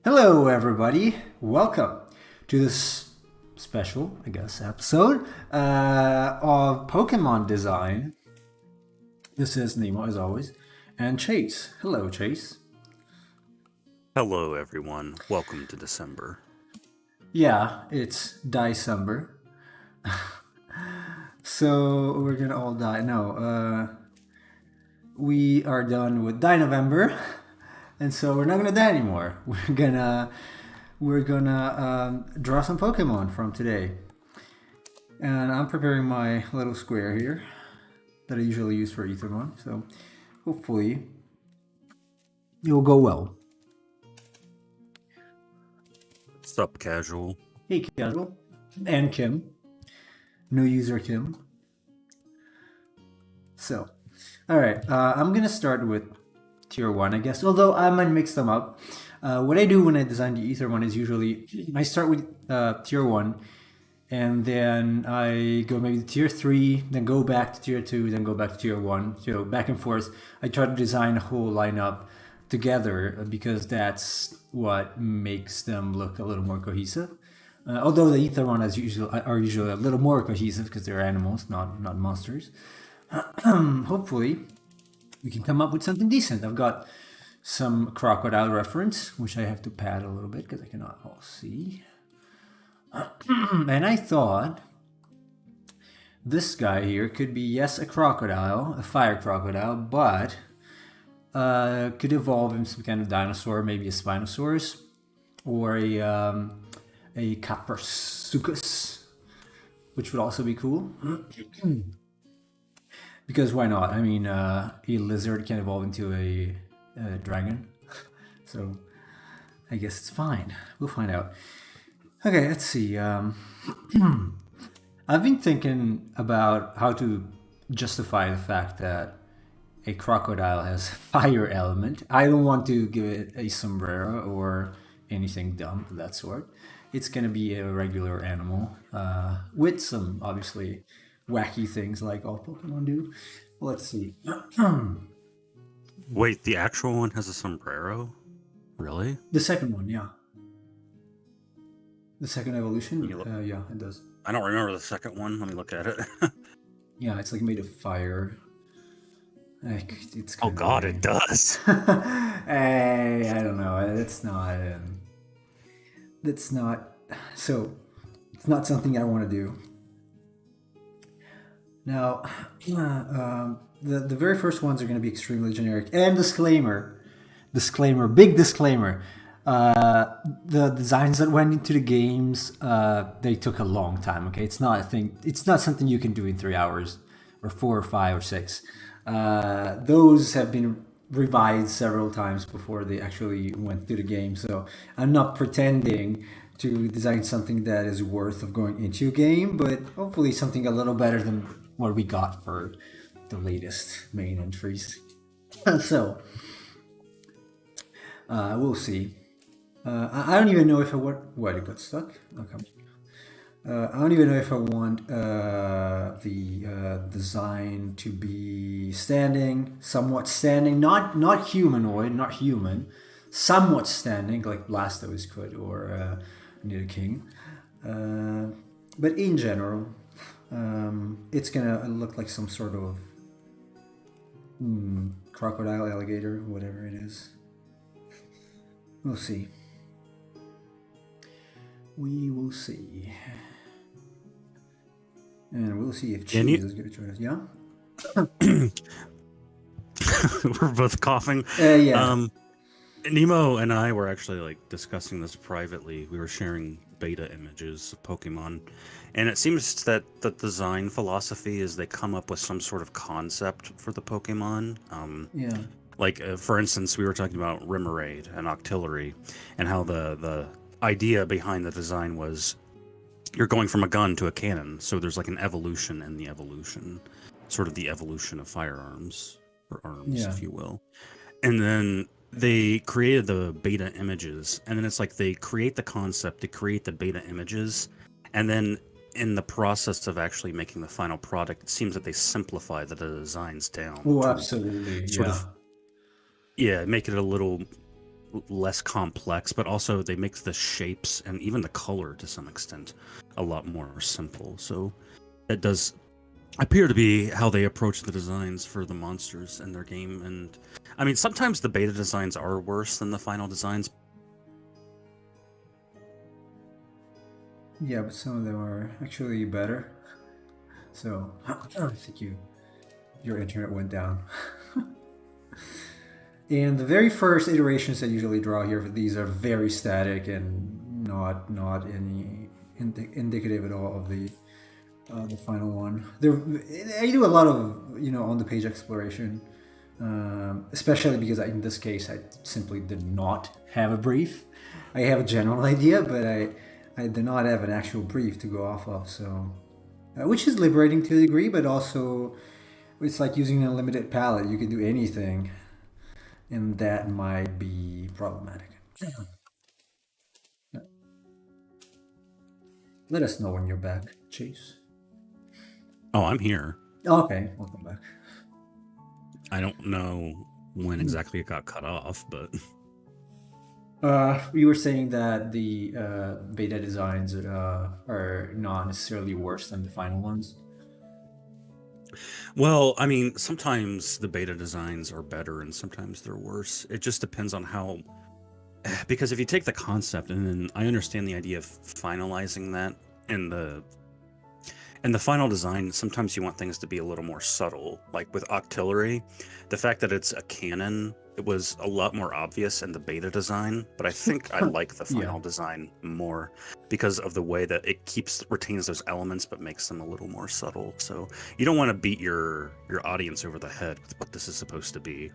Hello, everybody. Welcome to this special, I guess, episode of Pokemon design. This is Nemo, as always, and Chase. Hello, Chase. Hello, everyone. Welcome to December. Yeah, it's December. So we're gonna all die. No, we are done with November. And so we're not gonna die anymore. We're gonna draw some Pokemon from today. And I'm preparing my little square here that I usually use for Ethermon. So hopefully it will go well. Sup, casual. Hey, Casual. And Kim. No user Kim. So, alright, I'm gonna start with Tier 1, I guess, although I might mix them up. What I do when I design the Ether one is usually I start with Tier 1, and then I go maybe to Tier 3, then go back to Tier 2, then go back to Tier 1. So back and forth. I try to design a whole lineup together because that's what makes them look a little more cohesive. Although the Ether one are usually a little more cohesive because they're animals, not monsters. Hopefully we can come up with something decent. I've got some crocodile reference, which I have to pad a little bit because I cannot all see. And I thought this guy here could be, yes, a crocodile, a fire crocodile, but could evolve into some kind of dinosaur, maybe a Spinosaurus, or a Caprasuchus, which would also be cool. Because why not? I mean, a lizard can evolve into a dragon. So I guess it's fine. We'll find out. Okay, let's see. I've been thinking about how to justify the fact that a crocodile has fire element. I don't want to give it a sombrero or anything dumb of that sort. It's going to be a regular animal with some, obviously, wacky things like all Pokemon do. Let's see. Wait, the actual one has a sombrero? Really? The second one, yeah. The second evolution? Yeah, it does. I don't remember the second one. Let me look at it. Yeah, it's like made of fire. Like, it's Oh god, it does. Hey, I don't know. That's not. So, it's not something I want to do. Now, the very first ones are going to be extremely generic. And disclaimer, big disclaimer. The designs that went into the games, they took a long time. Okay, it's not a thing. It's not something you can do in 3 hours, or 4 or 5 or 6. Those have been revised several times before they actually went through the game. So I'm not pretending to design something that is worth of going into a game, but hopefully something a little better than what we got for the latest main entries. So we'll see. I don't even know if I want. What, it got stuck? Okay. I don't even know if I want the design to be standing, somewhat standing, not humanoid, not human, somewhat standing, like Blastoise could, or Nidoking. But in general, it's gonna look like some sort of crocodile, alligator, whatever it is. We'll see. We will see. And we'll see if Cheese is going to join us. Yeah? We're both coughing. Yeah. Nemo and I were actually discussing this privately. We were sharing beta images of Pokemon, and it seems that the design philosophy is they come up with some sort of concept for the Pokemon. Yeah. For instance, we were talking about Remoraid and Octillery, and how the idea behind the design was you're going from a gun to a cannon, so there's like an evolution in the evolution, sort of the evolution of firearms, or arms, if you will. And then they created the beta images, and then it's like they create the concept, they create the beta images, and then in the process of actually making the final product, it seems that they simplify the designs down. Oh, absolutely. Sort of, make it a little less complex, but also they make the shapes and even the color to some extent a lot more simple. So that does appear to be how they approach the designs for the monsters in their game. And I mean, sometimes the beta designs are worse than the final designs. Yeah, but some of them are actually better. So I think your internet went down. And the very first iterations I usually draw here for these are very static and not any indicative at all of the final one. I do a lot of on the page exploration, especially because in this case I simply did not have a brief. I have a general idea, but I did not have an actual brief to go off of. So, which is liberating to a degree, but also it's like using an unlimited palette. You can do anything, and that might be problematic. Let us know when you're back, Chase. Oh, I'm here. Okay, welcome back. I don't know when exactly it got cut off, but You were saying that the beta designs are not necessarily worse than the final ones. well, I mean, sometimes the beta designs are better and sometimes they're worse. It just depends on how, because if you take the concept and then I understand the idea of finalizing that in the final design, sometimes you want things to be a little more subtle. Like with Octillery, the fact that it's a cannon, it was a lot more obvious in the beta design, but I think I like the final design more because of the way that it retains those elements but makes them a little more subtle. So you don't want to beat your audience over the head with what this is supposed to be.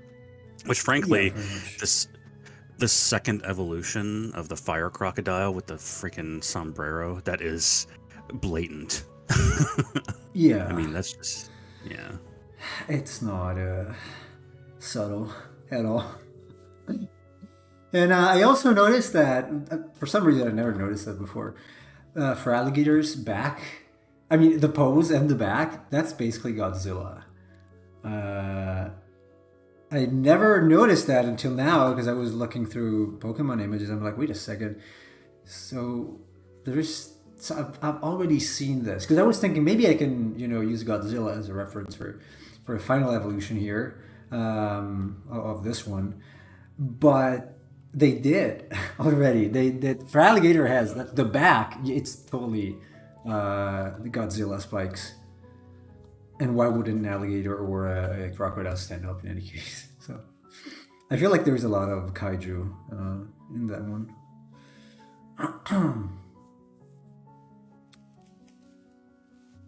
Which frankly, the second evolution of the fire crocodile with the freaking sombrero, that is blatant. Yeah. I mean, that's just, yeah. It's not subtle at all. And I also noticed that, for some reason I never noticed that before, for alligators' back, I mean, the pose and the back, that's basically Godzilla. I never noticed that until now because I was looking through Pokemon images. I'm like, wait a second. So I've already seen this because I was thinking maybe I can use Godzilla as a reference for a final evolution here of this one, but they did already. They did for alligator has the back. It's totally the Godzilla spikes. And why wouldn't an alligator or a crocodile stand up in any case? So I feel like there's a lot of kaiju in that one.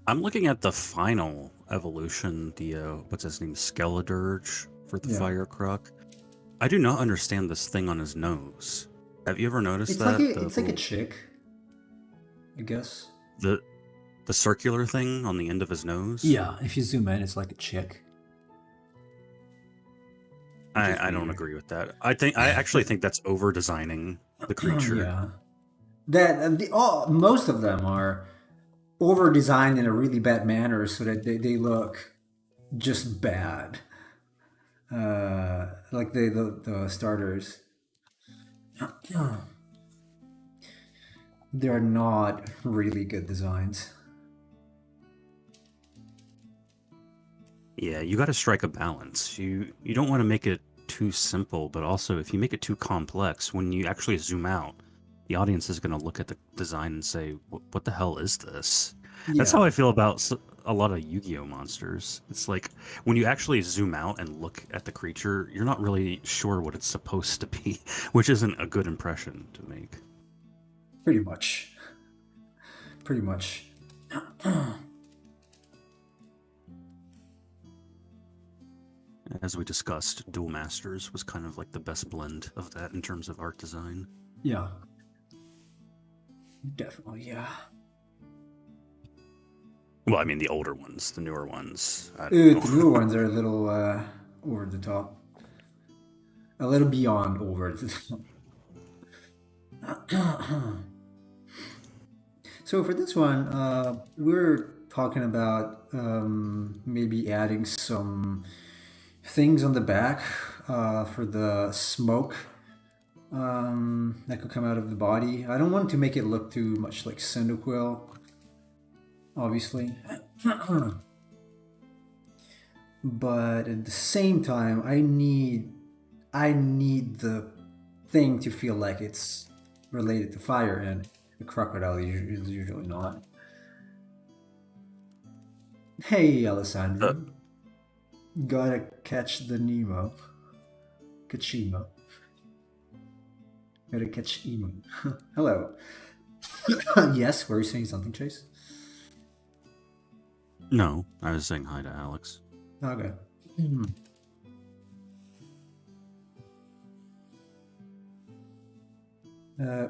I'm looking at the final evolution, the what's his name, Skeledirge for the fire croc. I do not understand this thing on his nose. Have you ever noticed that? It's like a chick, I guess. The circular thing on the end of his nose? Yeah, if you zoom in, it's like a chick. I don't agree with that. I actually think that's over designing the creature. Yeah. Most of them are over designed in a really bad manner so that they look just bad. Like the starters. They're not really good designs. Yeah, you got to strike a balance. You don't want to make it too simple, but also if you make it too complex, when you actually zoom out, the audience is going to look at the design and say, "What the hell is this?" Yeah. That's how I feel about a lot of Yu-Gi-Oh monsters. It's like when you actually zoom out and look at the creature, you're not really sure what it's supposed to be, which isn't a good impression to make. Pretty much. Pretty much. As we discussed, Duel Masters was kind of like the best blend of that in terms of art design. Yeah. Definitely, yeah. Well, I mean, the older ones, the newer ones. The newer ones are a little over the top. A little beyond over the top. So for this one, we're talking about maybe adding some things on the back for the smoke that could come out of the body. I don't want to make it look too much like Cyndaquil, obviously. But at the same time, I need the thing to feel like it's related to fire, and the crocodile is usually not. Hey, Uh, Alessandro, gotta catch the Nemo, Kachimo. Gotta catch Emo. Hello. Yes, were you saying something, Chase? no, I was saying hi to Alex. Okay.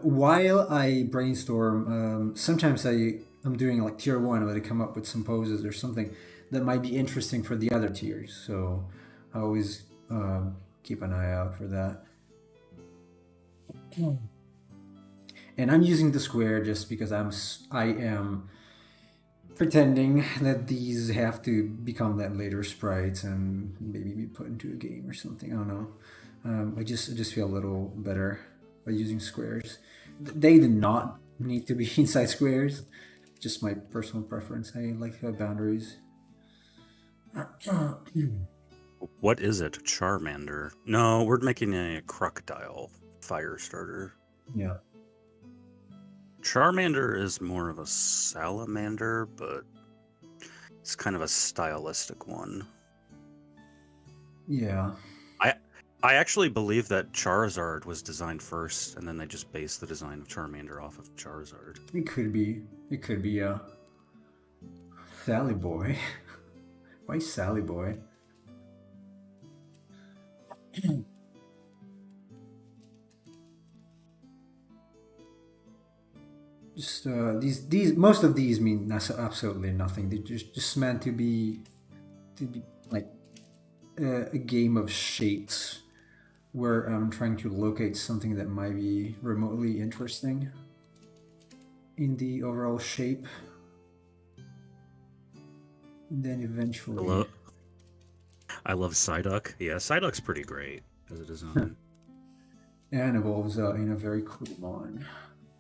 While I brainstorm, sometimes I'm doing like tier one, where I come up with some poses or something that might be interesting for the other tiers. So I always keep an eye out for that. And I'm using the square just because I am pretending that these have to become that later sprites and maybe be put into a game or something. I don't know. I just feel a little better by using squares. They do not need to be inside squares. Just my personal preference. I like boundaries. What is it? Charmander? No, we're making a crocodile fire starter. Yeah. Charmander is more of a salamander, but it's kind of a stylistic one. Yeah. I actually believe that Charizard was designed first, and then they just based the design of Charmander off of Charizard. It could be. It could be a Sally Boy. Why Sally Boy? Just these most of these mean absolutely nothing. They're just meant to be like a game of shapes where I'm trying to locate something that might be remotely interesting in the overall shape. And then eventually, I love Psyduck. Yeah, Psyduck's pretty great as a design. and evolves in a very cool mon.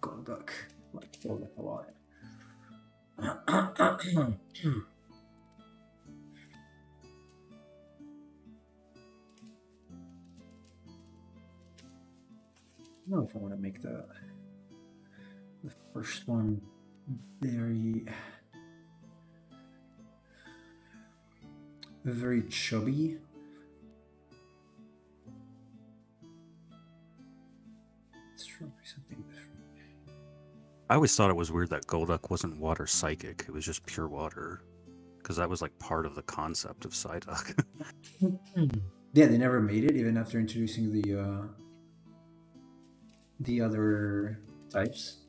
Golduck. Like Golduck a lot. I don't know if I want to make the first one very chubby. Let's try something different. I always thought it was weird that Golduck wasn't water psychic. It was just pure water. Because that was like part of the concept of Psyduck. Yeah, they never made it even after introducing the other types.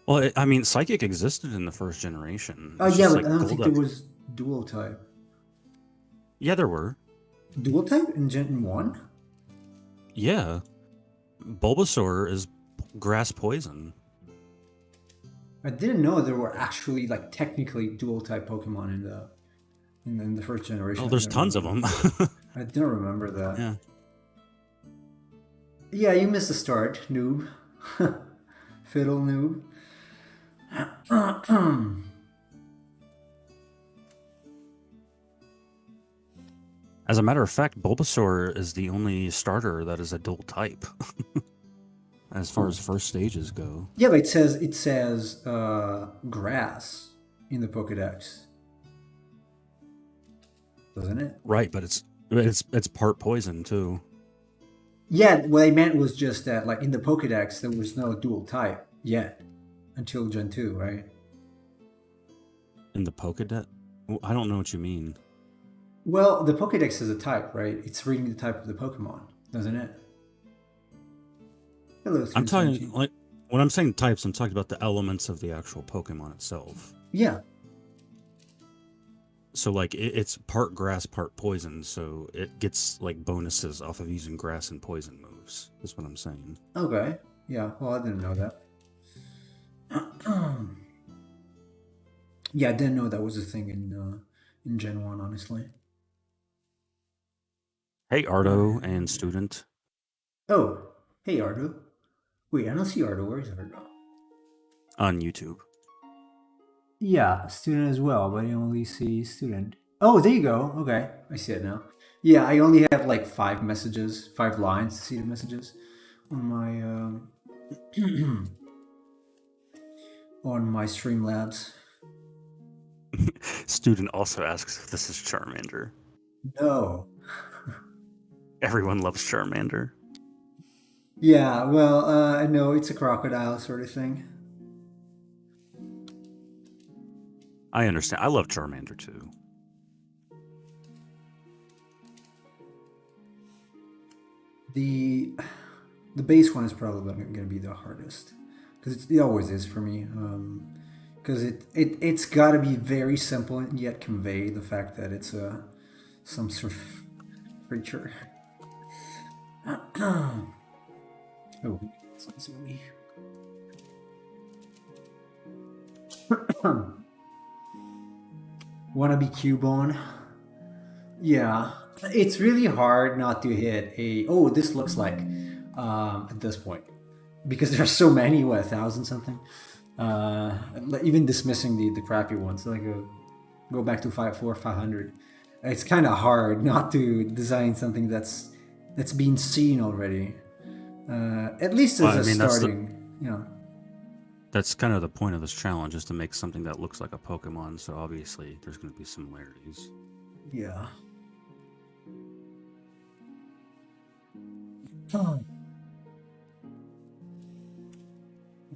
Well, I mean, Psychic existed in the first generation. Oh It's yeah, just but like I don't think there Golduck. was dual type. Yeah, there were. Dual type in Gen 1? Yeah. Bulbasaur is grass poison. I didn't know there were actually like technically dual type Pokemon in the first generation. Oh, there's tons of them. I don't remember that. Yeah. Yeah, you missed the start, noob. Fiddle noob. As a matter of fact, Bulbasaur is the only starter that is a dual type. As far as first stages go. Yeah, but it says grass in the Pokédex, doesn't it? Right, but it's part poison too. Yeah, what I meant was just that, like in the Pokédex, there was no dual type yet until Gen 2, right? In the Pokédex? I don't know what you mean. Well, the Pokédex is a type, right? It's reading the type of the Pokemon, doesn't it? Hello, I'm talking 317. like when I'm saying types, I'm talking about the elements of the actual Pokemon itself. Yeah. So like it's part grass, part poison, so it gets like bonuses off of using grass and poison moves. Is what I'm saying. Okay. Yeah. Well, I didn't know that. Yeah, I didn't know that was a thing in Gen 1, honestly. Hey, Ardo and student. Oh, hey Ardo. Wait, I don't see Ardo. Where's Ardo? On YouTube. Yeah, student as well, but I only see student. Oh, there you go. Okay, I see it now. Yeah, I only have like 5 messages, 5 lines to see the messages on my on my Streamlabs. Student also asks if this is Charmander. No. Everyone loves Charmander. Yeah, well, I know it's a crocodile sort of thing. I understand. I love Charmander too. The the base one is probably going to be the hardest because it always is for me. Because it's got to be very simple and yet convey the fact that it's some sort of creature. Oh, it's me. Wanna be Cubone? Yeah, it's really hard not to hit a. Oh, this looks like at this point because there's so many. What, 1,000 something? Even dismissing the crappy ones, like go back to 500. It's kind of hard not to design something that's been seen already. At least as a starting, That's kind of the point of this challenge, is to make something that looks like a Pokemon. So obviously, there's going to be similarities. Yeah. I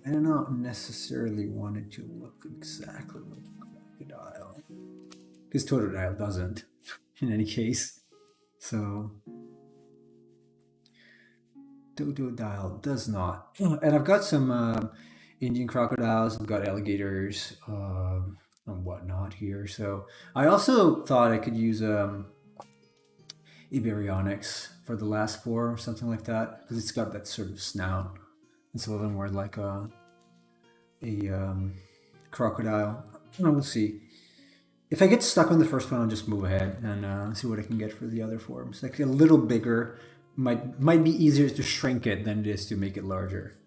do not necessarily want it to look exactly like a crocodile, because Totodile doesn't, in any case. So Totodile does not. And I've got some Indian crocodiles. I've got alligators and whatnot here. So I also thought I could use Iberyonyx for the last 4 or something like that, because it's got that sort of snout. It's a little more like a crocodile. We'll see. If I get stuck on the first one, I'll just move ahead and see what I can get for the other forms. Like a little bigger might be easier to shrink it than it is to make it larger,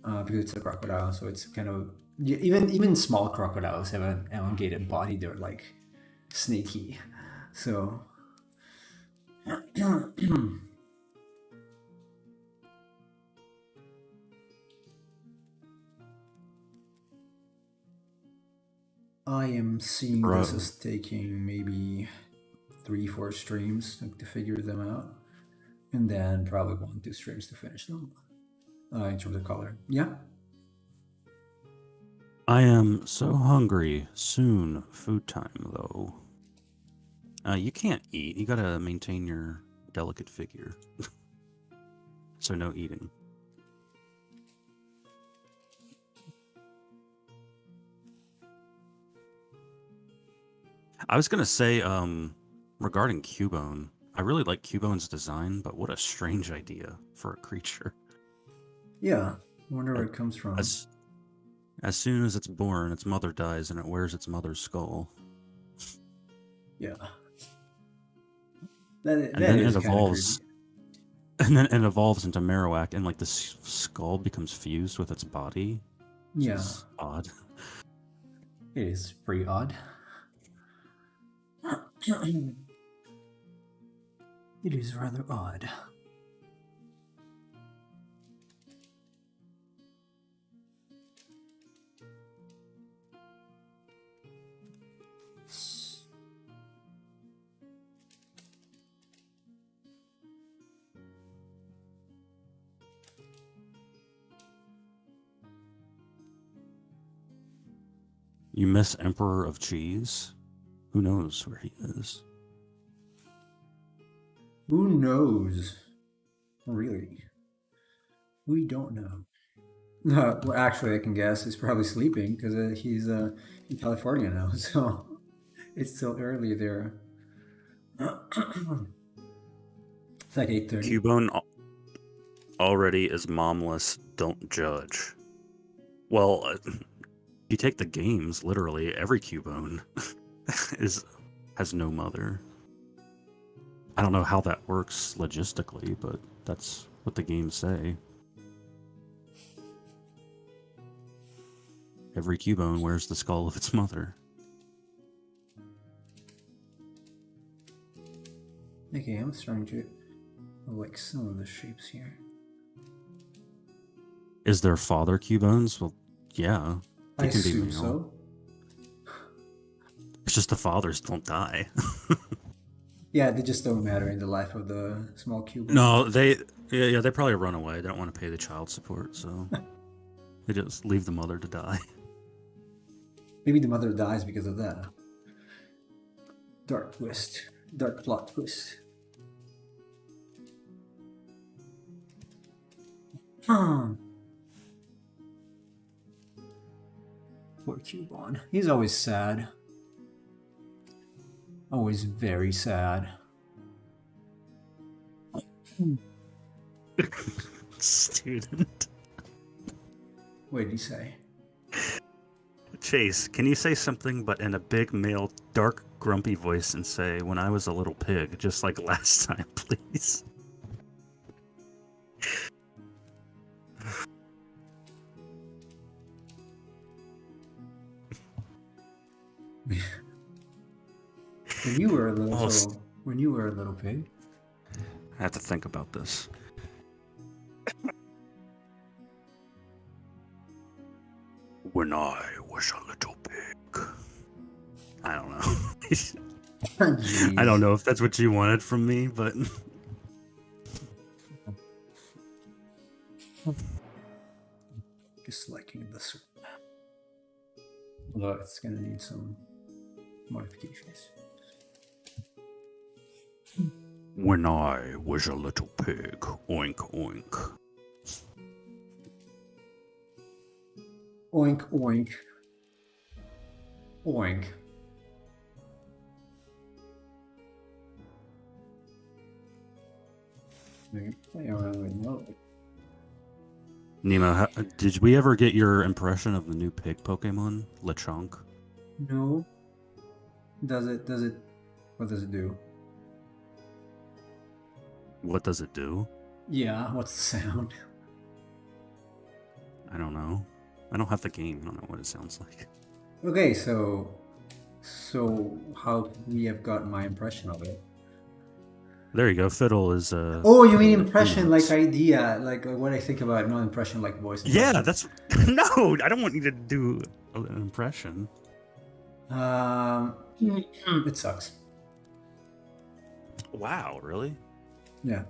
because it's a crocodile. So it's kind of even small crocodiles have an elongated body. They're like snaky. So. I am seeing this as taking maybe 3-4 streams to figure them out, and then probably 1-2 streams to finish them in terms of color. Yeah. I am so hungry. Soon, food time though. You can't eat. You gotta maintain your delicate figure. So no eating. I was gonna say, regarding Cubone, I really like Cubone's design, but what a strange idea for a creature. Yeah, I wonder where it comes from. As soon as it's born, its mother dies and it wears its mother's skull. Yeah. And then it evolves. And then it evolves into Marowak, and like the skull becomes fused with its body. Yeah. Is odd. It is pretty odd. It is rather odd. You miss Emperor of Cheese? Who knows where he is? Who knows? Really? We don't know. Well, actually, I can guess he's probably sleeping because he's in California now, so it's still early there. It's like 8:30. Cubone already is momless. Don't judge. Well, you take the games literally. Every Cubone has no mother. I don't know how that works logistically, but that's what the games say. Every Cubone wears the skull of its mother. Okay, I'm starting to like some of the shapes here. Is there father Cubones? Well, yeah. I They can be assume male. so. It's just the fathers don't die. Yeah, they just don't matter in the life of the small cube. No, they they probably run away. They don't want to pay the child support, so they just leave the mother to die. Maybe the mother dies because of that. Dark twist. Dark plot twist. Poor Cubone. He's always sad. Always very sad. Student. What did he say? Chase, can you say something but in a big male, dark, grumpy voice and say, "When I was a little pig," just like last time, please? When you were a little when you were a little pig. I have to think about this. When I was a little pig. I don't know. I don't know if that's what you wanted from me, but Just liking this one. Although it's gonna need some modifications. when I was a little pig, oink oink. Oink, oink. Oink. Maybe play around with mode. Nemo, did we ever get your impression of the new pig Pokemon, Lechonk? No. Does it, what does it do? What does it do? Yeah, what's the sound? I don't know. I don't have the game. I don't know what it sounds like. Okay, so how we have got my impression of it. There you go. Fiddle is Oh, you mean impression like idea, like what I think about, not impression like voice impression. Yeah, that's no. I don't want you to do an impression. It sucks. Wow, really? Yeah.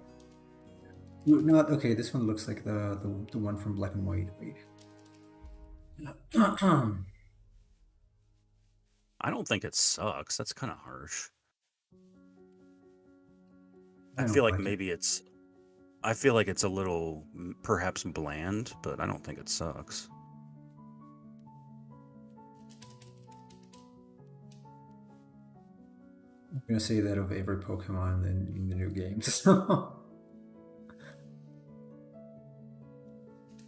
Not okay. This one looks like the one from Black and White. Wait. I don't think it sucks. That's kind of harsh. I feel like maybe it's. I feel like it's a little perhaps bland, but I don't think it sucks. I'm gonna say that of every Pokemon in the new games.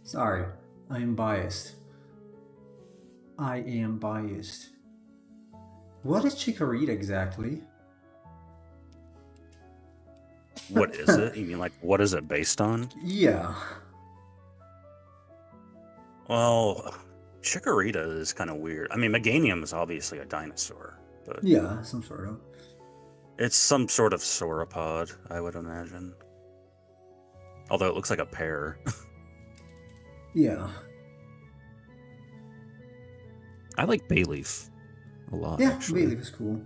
Sorry, I am biased. I am biased. What is Chikorita exactly? What is it? You mean like what is it based on? Yeah. Well, Chikorita is kind of weird. I mean, Meganium is obviously a dinosaur, but Yeah, some sort of. it's some sort of sauropod, I would imagine. Although it looks like a pear. Yeah. I like Bayleaf a lot. Yeah, actually. Bayleaf is cool.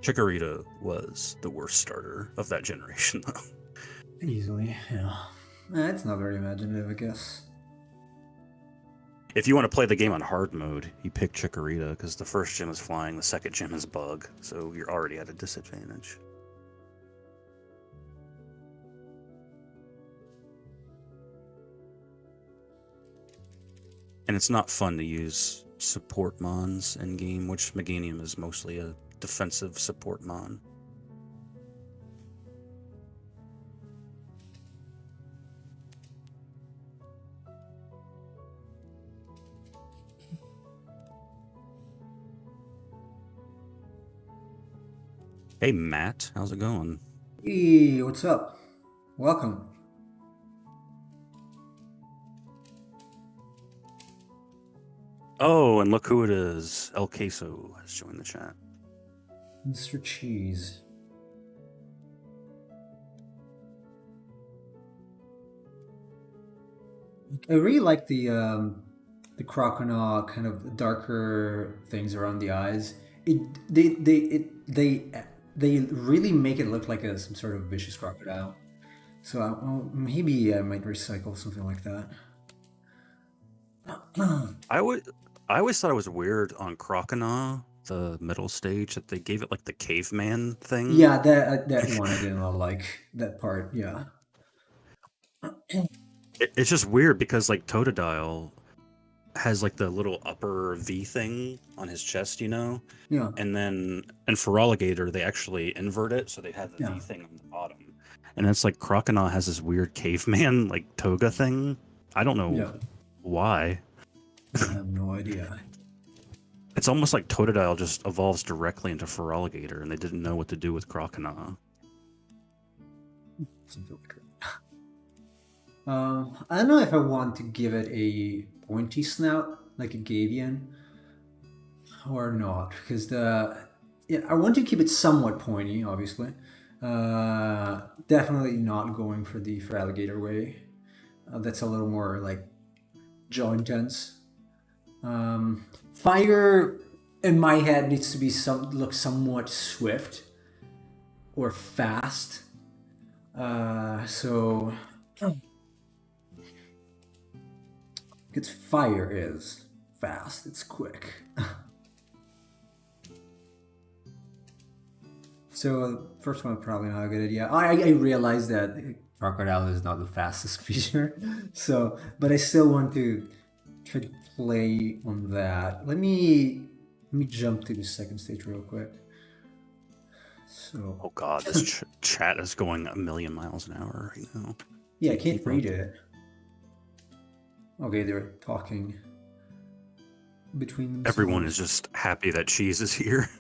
Chikorita was the worst starter of that generation, though. Easily, yeah. It's not very imaginative, I guess. If you want to play the game on hard mode, you pick Chikorita because the first gym is flying, the second gym is bug, so you're already at a disadvantage. And it's not fun to use support mons in game, which Meganium is mostly a defensive support mon. Hey, Matt, how's it going? Hey, what's up? Welcome. Oh, and look who it is. El Queso has joined the chat. Mr. Cheese. I really like the crocodile kind of darker things around the eyes. It they really make it look like some sort of vicious crocodile. So maybe I might recycle something like that. I would. I always thought it was weird on Crocodile, the middle stage, that they gave it like the caveman thing. Yeah, that one I didn't like that part. Yeah, It's just weird because like Totodile has like the little upper V thing on his chest, yeah, and then and for Alligator they actually invert it, so they have the yeah, V thing on the bottom. And it's like Crocodile has this weird caveman like toga thing. I don't know yeah. why. I have no idea. It's almost like Totodile just evolves directly into Feraligatr, and they didn't know what to do with Crocodile. Something like that. I don't know if I want to give it a pointy snout like a Gavian or not, because I want to keep it somewhat pointy, obviously. Definitely not going for the alligator way. That's a little more like jaw intense. Fire in my head needs to be look somewhat swift or fast. So Because fire is fast, it's quick. So first one probably not a good idea. I realize that crocodile is not the fastest creature, but I still want to try to play on that. Let me jump to the second stage real quick. So Oh god, this chat is going a million miles an hour right now. yeah, I can't read it. Okay, they're talking between themselves. Everyone is just happy that Cheese is here.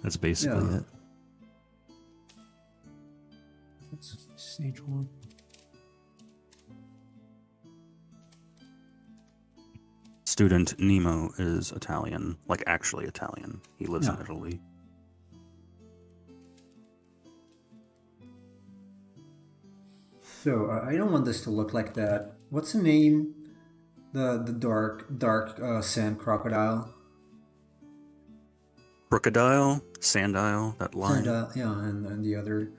That's basically it. That's stage one. Student Nemo is Italian, like actually Italian. He lives in Italy. So I don't want this to look like that. What's the name? The dark sand crocodile. Crocodile, Sandile, that line. Sandile, yeah, and the other.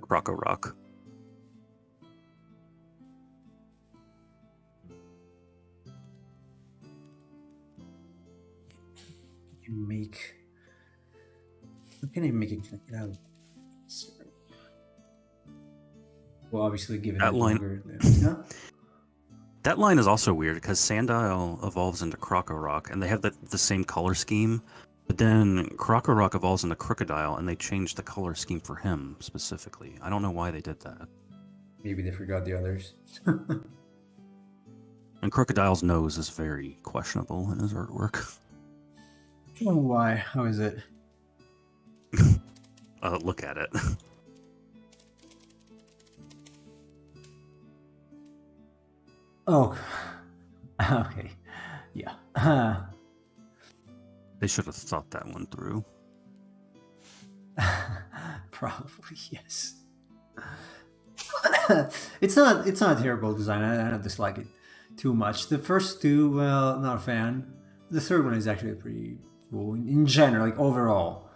Croco Rock. How can I make it out? Well, obviously, given that line. Longer, yeah? That line is also weird because Sandile evolves into Croco Rock, and they have the same color scheme. But then Croco Rock evolves into Crocodile, and they changed the color scheme for him specifically. I don't know why they did that. Maybe they forgot the others. And Crocodile's nose is very questionable in his artwork. Oh, why? How is it? Look at it. Oh, okay. Yeah. They should have thought that one through. Probably, yes. It's not a terrible design. I don't dislike it too much. The first two, well, not a fan. The third one is actually pretty cool in general, like overall.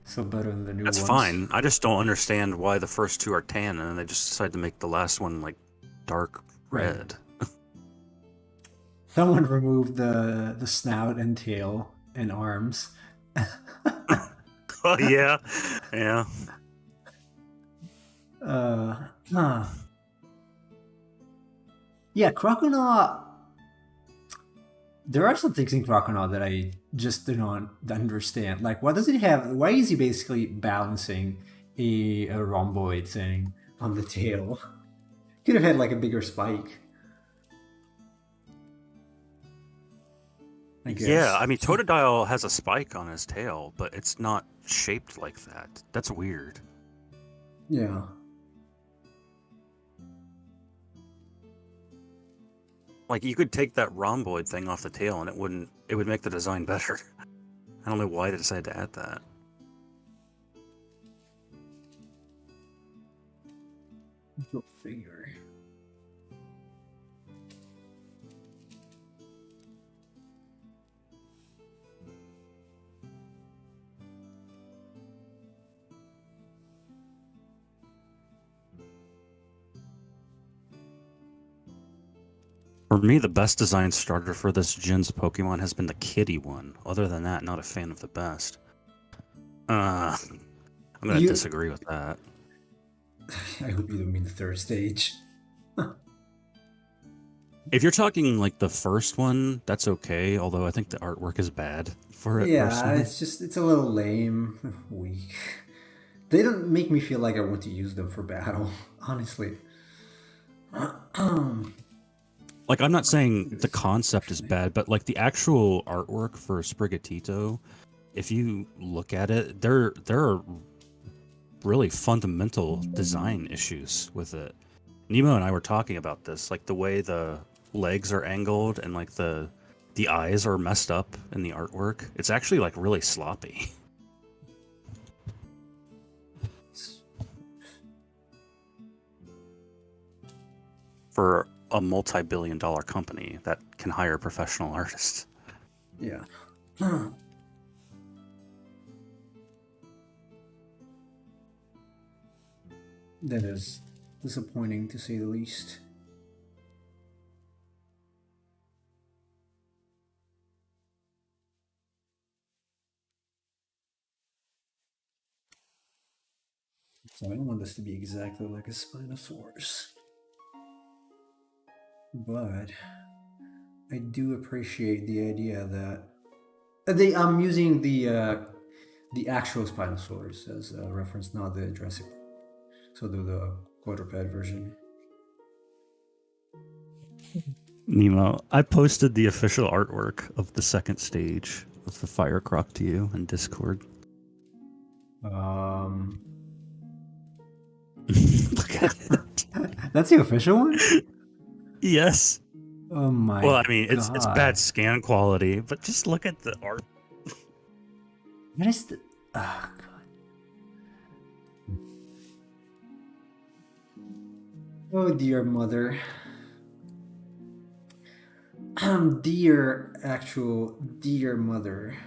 So better than the new ones. That's fine. I just don't understand why the first two are tan and then they just decide to make the last one like dark red. Right. Someone removed the snout and tail and arms. Oh yeah, yeah. Yeah, Crocodile. There are some things in Crocodile that I just do not understand. Like, what does it have? Why is he basically balancing a rhomboid thing on the tail? Could have had like a bigger spike. I Yeah, guess. I mean, Totodile has a spike on his tail, but it's not shaped like that. That's weird. Yeah. Like, you could take that rhomboid thing off the tail and it would make the design better. I don't know why they decided to add that. Go figure. For me, the best design starter for this gen's Pokemon has been the kitty one. Other than that, not a fan of the best. I'm gonna You. disagree with that. I hope you don't mean the third stage. If you're talking like the first one, that's okay. Although I think the artwork is bad for it Yeah, personally. it's a little lame, weak. They don't make me feel like I want to use them for battle, honestly. Like, I'm not saying the concept is bad, but like the actual artwork for Sprigatito, if you look at it, there are really fundamental design issues with it. Nemo and I were talking about this, like the way the legs are angled and like the eyes are messed up in the artwork. It's actually like really sloppy. For a multi-billion-dollar company that can hire professional artists. Yeah. That is disappointing to say the least. So I don't want this to be exactly like a Spinosaurus. But I do appreciate the idea that I'm using the actual Spinosaurus as a reference, not the Jurassic. So the quadruped version. Nemo, I posted the official artwork of the second stage of the Fire Croc to you in Discord. Look at it. That's the official one? Yes. Oh my Well, I mean, it's bad god. scan quality, but just look at the art. What is the. Oh god. Oh dear mother. Dear mother.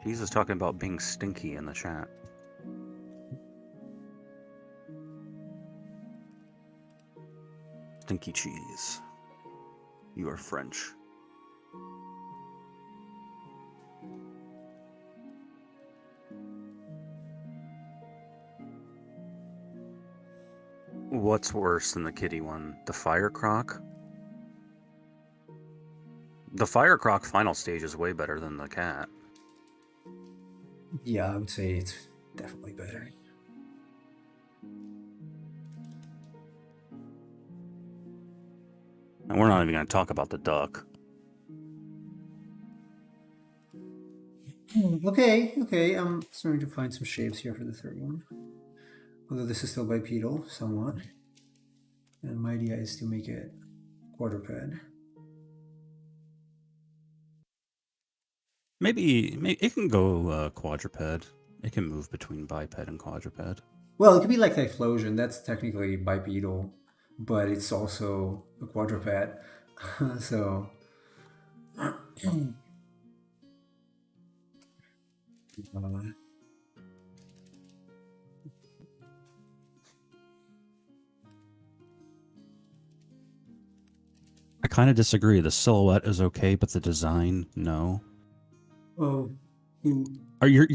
Jesus talking about being stinky in the chat. Stinky cheese. You are French. What's worse than the kitty one? The Fire Croc? The Fire Croc final stage is way better than the cat. Yeah, I would say it's definitely better. And we're not even going to talk about the duck. Okay. I'm starting to find some shapes here for the third one. Although this is still bipedal, somewhat. And my idea is to make it quadruped. Maybe it can go quadruped. It can move between biped and quadruped. Well, it could be like Typhlosion. That's technically bipedal, but it's also a quadruped. So. I kind of disagree. The silhouette is okay, but the design, no. Oh. Are you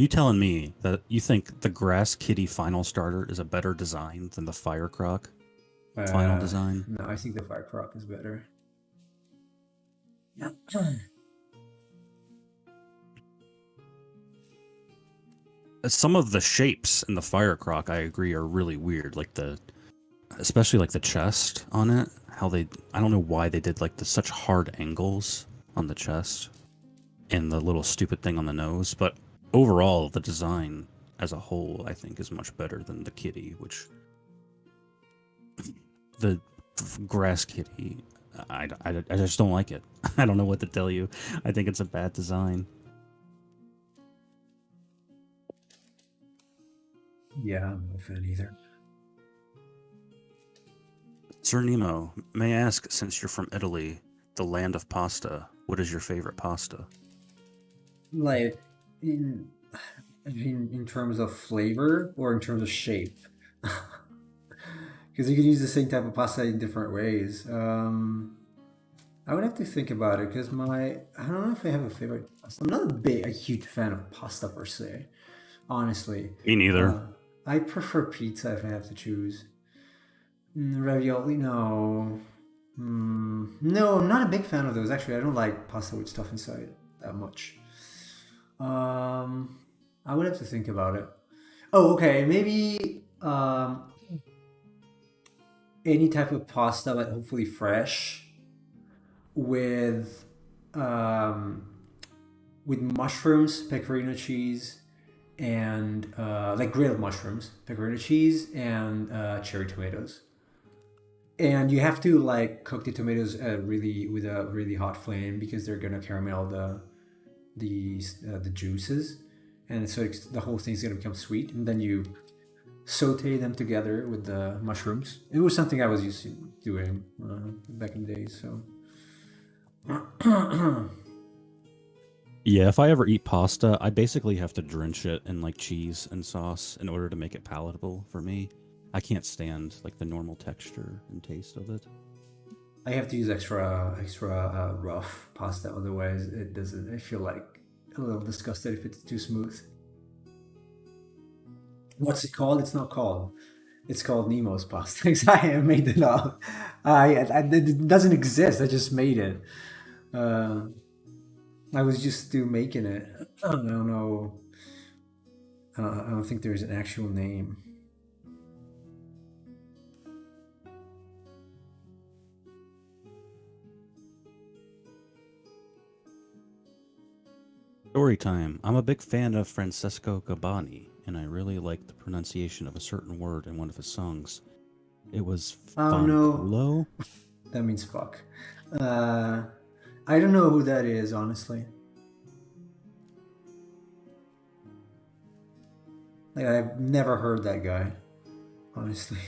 telling me that you think the Grass Kitty final starter is a better design than the Fire Croc final design? No, I think the Fire Croc is better. some of the shapes in the fire croc, I agree, are really weird. Like especially like the chest on it. I don't know why they did like such hard angles on the chest and the little stupid thing on the nose. But overall, the design as a whole, I think, is much better than the kitty, which the grass kitty, I just don't like it. I don't know what to tell you. I think it's a bad design. Yeah, I'm not a fan either. Sir Nemo, may I ask, since you're from Italy, the land of pasta, what is your favorite pasta? Like in in terms of flavor or in terms of shape, because you can use the same type of pasta in different ways. I would have to think about it because I don't know if I have a favorite pasta. I'm not a huge fan of pasta per se, honestly. Me neither. I prefer pizza if I have to choose. Ravioli, no. No, I'm not a big fan of those. Actually, I don't like pasta with stuff inside that much. I would have to think about it. Oh, okay. Maybe any type of pasta, but hopefully fresh, with um, with mushrooms, pecorino cheese, and like grilled mushrooms, pecorino cheese, and cherry tomatoes. And you have to like cook the tomatoes really with a really hot flame because they're gonna caramel the juices, and so the whole thing's gonna become sweet. And then you saute them together with the mushrooms. It was something I was used to doing back in the days. So Yeah, if I ever eat pasta, I basically have to drench it in like cheese and sauce in order to make it palatable for me. I can't stand like the normal texture and taste of it. I have to use extra rough pasta, otherwise it doesn't. I feel like a little disgusted if it's too smooth. What's it called? It's not called. It's called Nemo's pasta. I made it up. It doesn't exist. I just made it. Uh, I was just still making it. I don't know. I don't think there's an actual name. Story time. I'm a big fan of Francesco Gabbani, and I really like the pronunciation of a certain word in one of his songs. It was Oh no, fanculo. that means fuck. Uh, I don't know who that is, honestly. Like I've never heard that guy, honestly.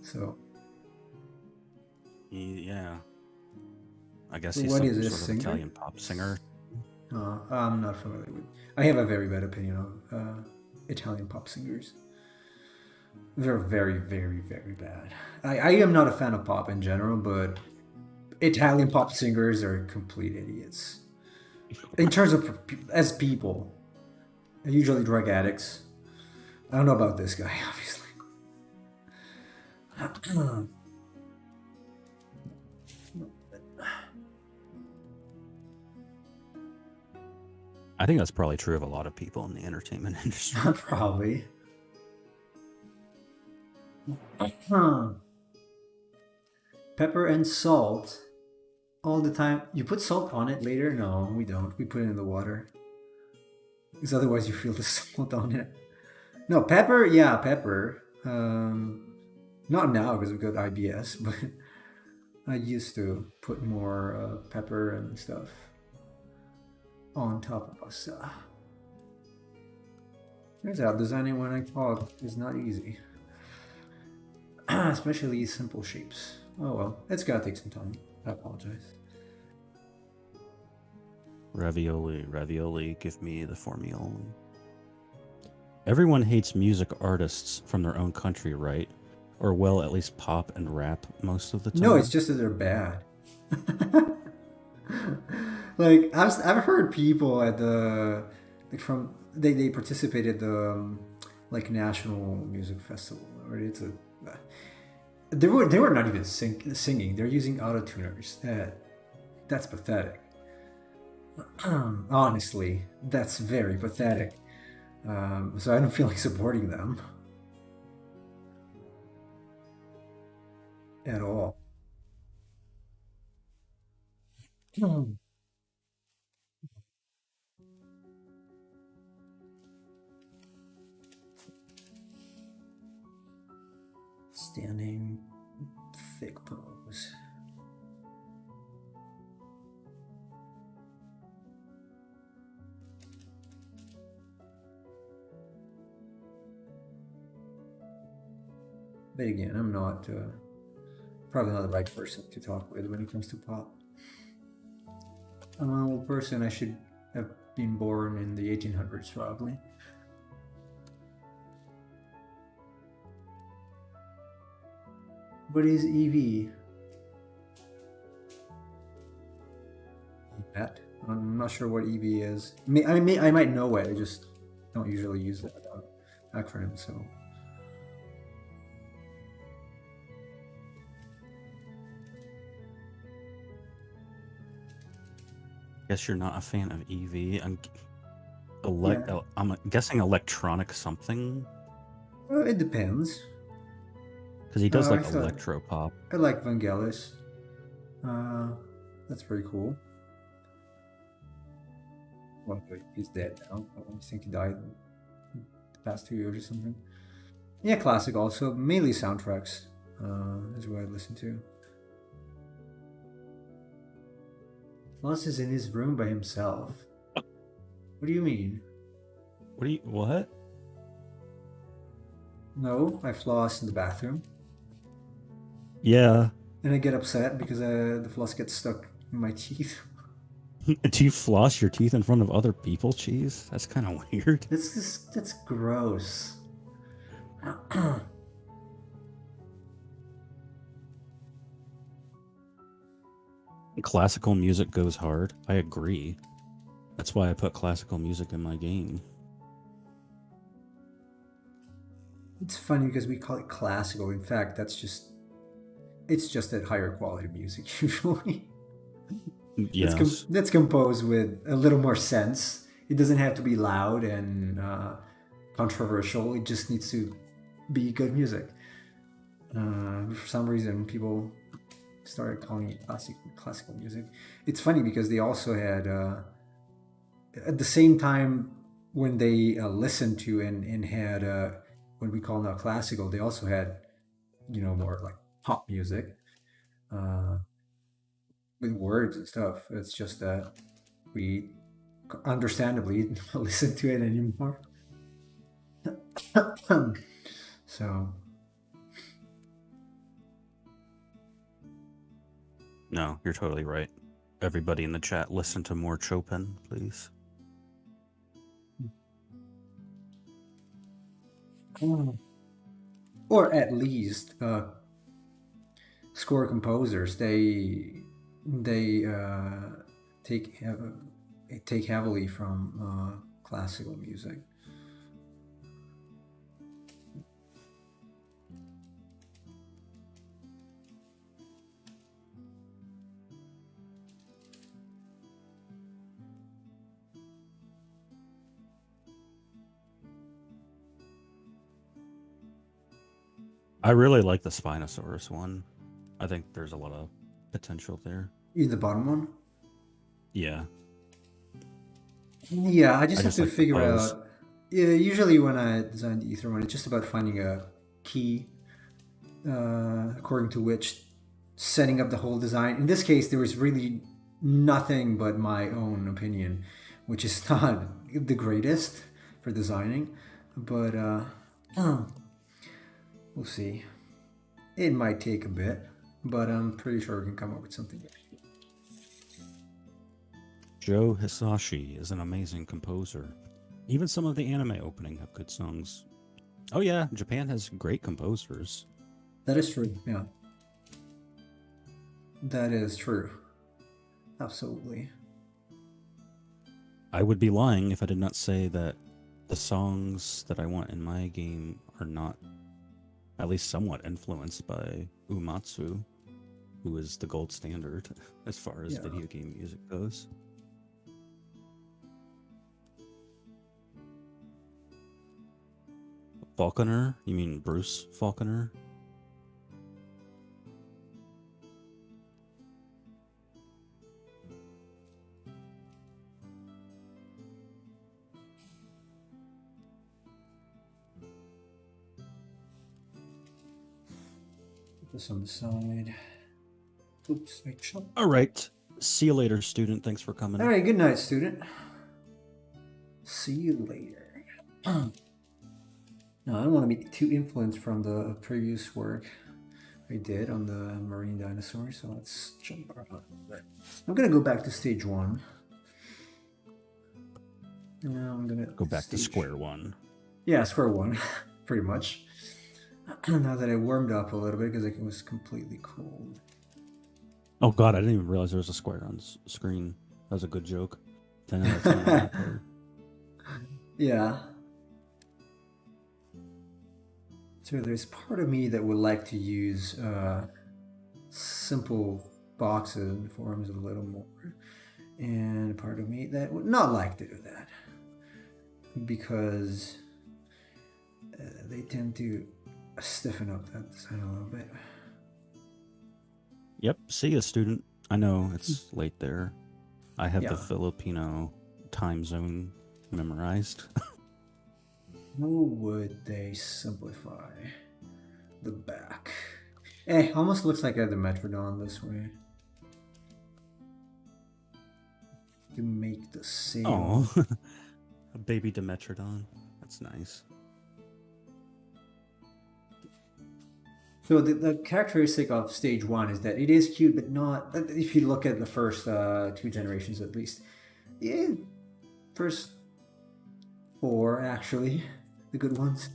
So Yeah, I guess so he's what some is it? A sort of singer? Italian pop singer. I'm not familiar with. I have a very bad opinion of Italian pop singers. They're very, very, very bad. I am not a fan of pop in general, but Italian pop singers are complete idiots. In terms of as people, they're usually drug addicts. I don't know about this guy, obviously. I think that's probably true of a lot of people in the entertainment industry. Probably. Pepper and salt all the time. You put salt on it later? No, we don't. We put it in the water. Because otherwise you feel the salt on it. No, pepper, yeah, pepper. Not now because we've got IBS, but I used to put more pepper and stuff on top of pasta. Turns out designing when I talk is not easy. Especially simple shapes. Oh well, it's gotta take some time. I apologize. Ravioli, ravioli, give me the formioli. Everyone hates music artists from their own country, right? Or well, at least pop and rap most of the time. No, it's just that they're bad. Like I've heard people at the like from they participated the like national music festival, or it's a they were not even singing. They're using auto tuners. That's pathetic. Honestly, that's very pathetic. So I don't feel like supporting them at all. Hmm. Standing thick pose. But again, I'm not probably not the right person to talk with when it comes to pop. I'm an old person. I should have been born in the 1800s, probably. What is EV? Matt? I'm not sure what EV is. I might know it. I just don't usually use that acronym. So Guess you're not a fan of EV. yeah, I'm guessing electronic something well, it depends. because he does I like thought electro pop. I like Vangelis. That's pretty cool. Well, he's dead now. I think he died the past 2 years or something. Yeah, classic also. Mainly soundtracks is what I listen to. Floss is in his room by himself. What do you mean? What? No, I floss in the bathroom. Yeah. And I get upset because the floss gets stuck in my teeth. Do you floss your teeth in front of other people? Cheese? That's kind of weird. That's gross. Classical music goes hard. I agree. That's why I put classical music in my game. It's funny because we call it classical. In fact, it's just that higher quality music usually. Yes. That's composed with a little more sense. It doesn't have to be loud and controversial. It just needs to be good music. For some reason, people started calling it classical music. It's funny because they also had at the same time when they listened to and had what we call now classical. They also had more like pop music uh, with words and stuff. It's just that we understandably don't listen to it anymore. So No, you're totally right. Everybody in the chat, listen to more Chopin, please. or at least score composers they take take heavily from classical music. I really like the Spinosaurus one. I think there's a lot of potential there. In the bottom one, Yeah. yeah, I just I have just to like the figure pose. out. Yeah, usually when I design the ether one, it's just about finding a key according to which setting up the whole design. In this case, there was really nothing but my own opinion, which is not the greatest for designing, but we'll see. It might take a bit, but I'm pretty sure we can come up with something good. Joe Hisashi is an amazing composer. Even some of the anime opening have good songs. Oh yeah, Japan has great composers. That is true, yeah. That is true. Absolutely. I would be lying if I did not say that the songs that I want in my game are not at least somewhat influenced by Uematsu, who is the gold standard as far as Yeah. video game music goes. Falconer? You mean Bruce Falconer? Put this on the side. Oops, I jumped. All right. See you later, student. Thanks for coming. All right, good night, student. See you later. No, I don't want to be too influenced from the previous work I did on the marine dinosaur, so let's jump around a bit. I'm gonna go back to stage 1. Now I'm gonna Go back to square one. Yeah, square 1, pretty much. Now that I warmed up a little bit because it was completely cold. Oh god, I didn't even realize there was a square on screen. That was a good joke. 10 out of 10 on that part. Yeah. So there's part of me that would like to use simple boxes and forms a little more, and part of me that would not like to do that because they tend to stiffen up that design a little bit. Yep, see ya, student. I know it's late there. I have Yeah. the Filipino time zone memorized. How would they simplify the back? Almost looks like I had the Metrodon this way. To make the same. Oh, a baby Dimetrodon. That's nice. So the characteristic of stage 1 is that it is cute, but not. If you look at the first 2 generations at least, yeah, first 4 actually, the good ones.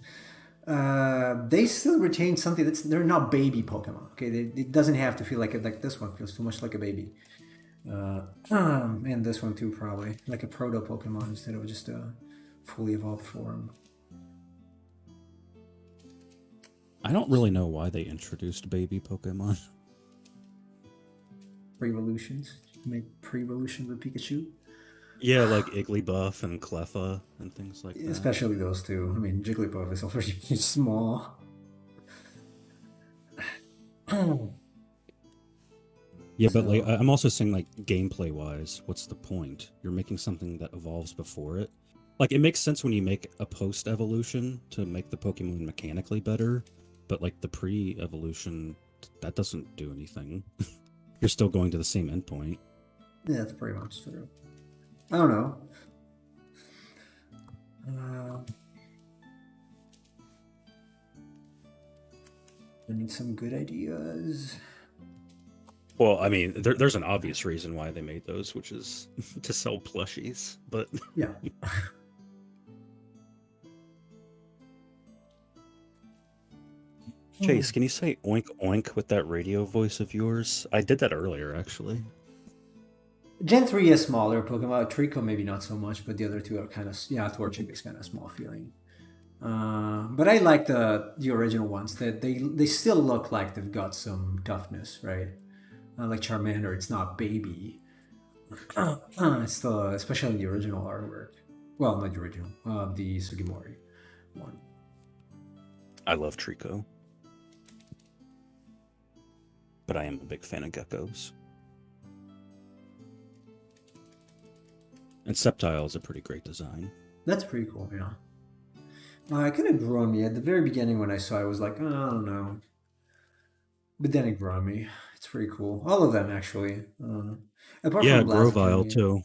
They still retain something they're not baby Pokemon. Okay, it doesn't have to feel like this one feels too much like a baby. And this one too, probably like a proto Pokemon instead of just a fully evolved form. I don't really know why they introduced baby Pokemon. Pre-evolutions, make pre-evolution with Pikachu. Yeah, like Igglybuff and Cleffa and things like that. Especially those two. I mean, Jigglypuff is already small. Yeah, but like I'm also saying, like, gameplay wise, what's the point? You're making something that evolves before it. Like, it makes sense when you make a post evolution to make the Pokemon mechanically better, but like the pre evolution, that doesn't do anything. You're still going to the same endpoint. Yeah, that's pretty much true. I don't know. I need some good ideas. Well, I mean, there's an obvious reason why they made those, which is to sell plushies, but... Yeah. Chase, can you say oink oink with that radio voice of yours? I did that earlier, actually. Gen 3 is smaller Pokemon. Trico maybe not so much, but the other two are kind of... Yeah, Torchic is kind of small feeling. But I like the original ones. That they still look like they've got some toughness, right? Like Charmander, it's not baby. It's still, especially in the original artwork. Well, not the original, the Sugimori one. I love Trico. But I am a big fan of geckos. And Sceptile is a pretty great design. That's pretty cool, yeah. It kind of grew on me. At the very beginning when I saw it, I was like, oh, I don't know. But then it grew on me. It's pretty cool. All of them, actually. Apart from Grovyle, too.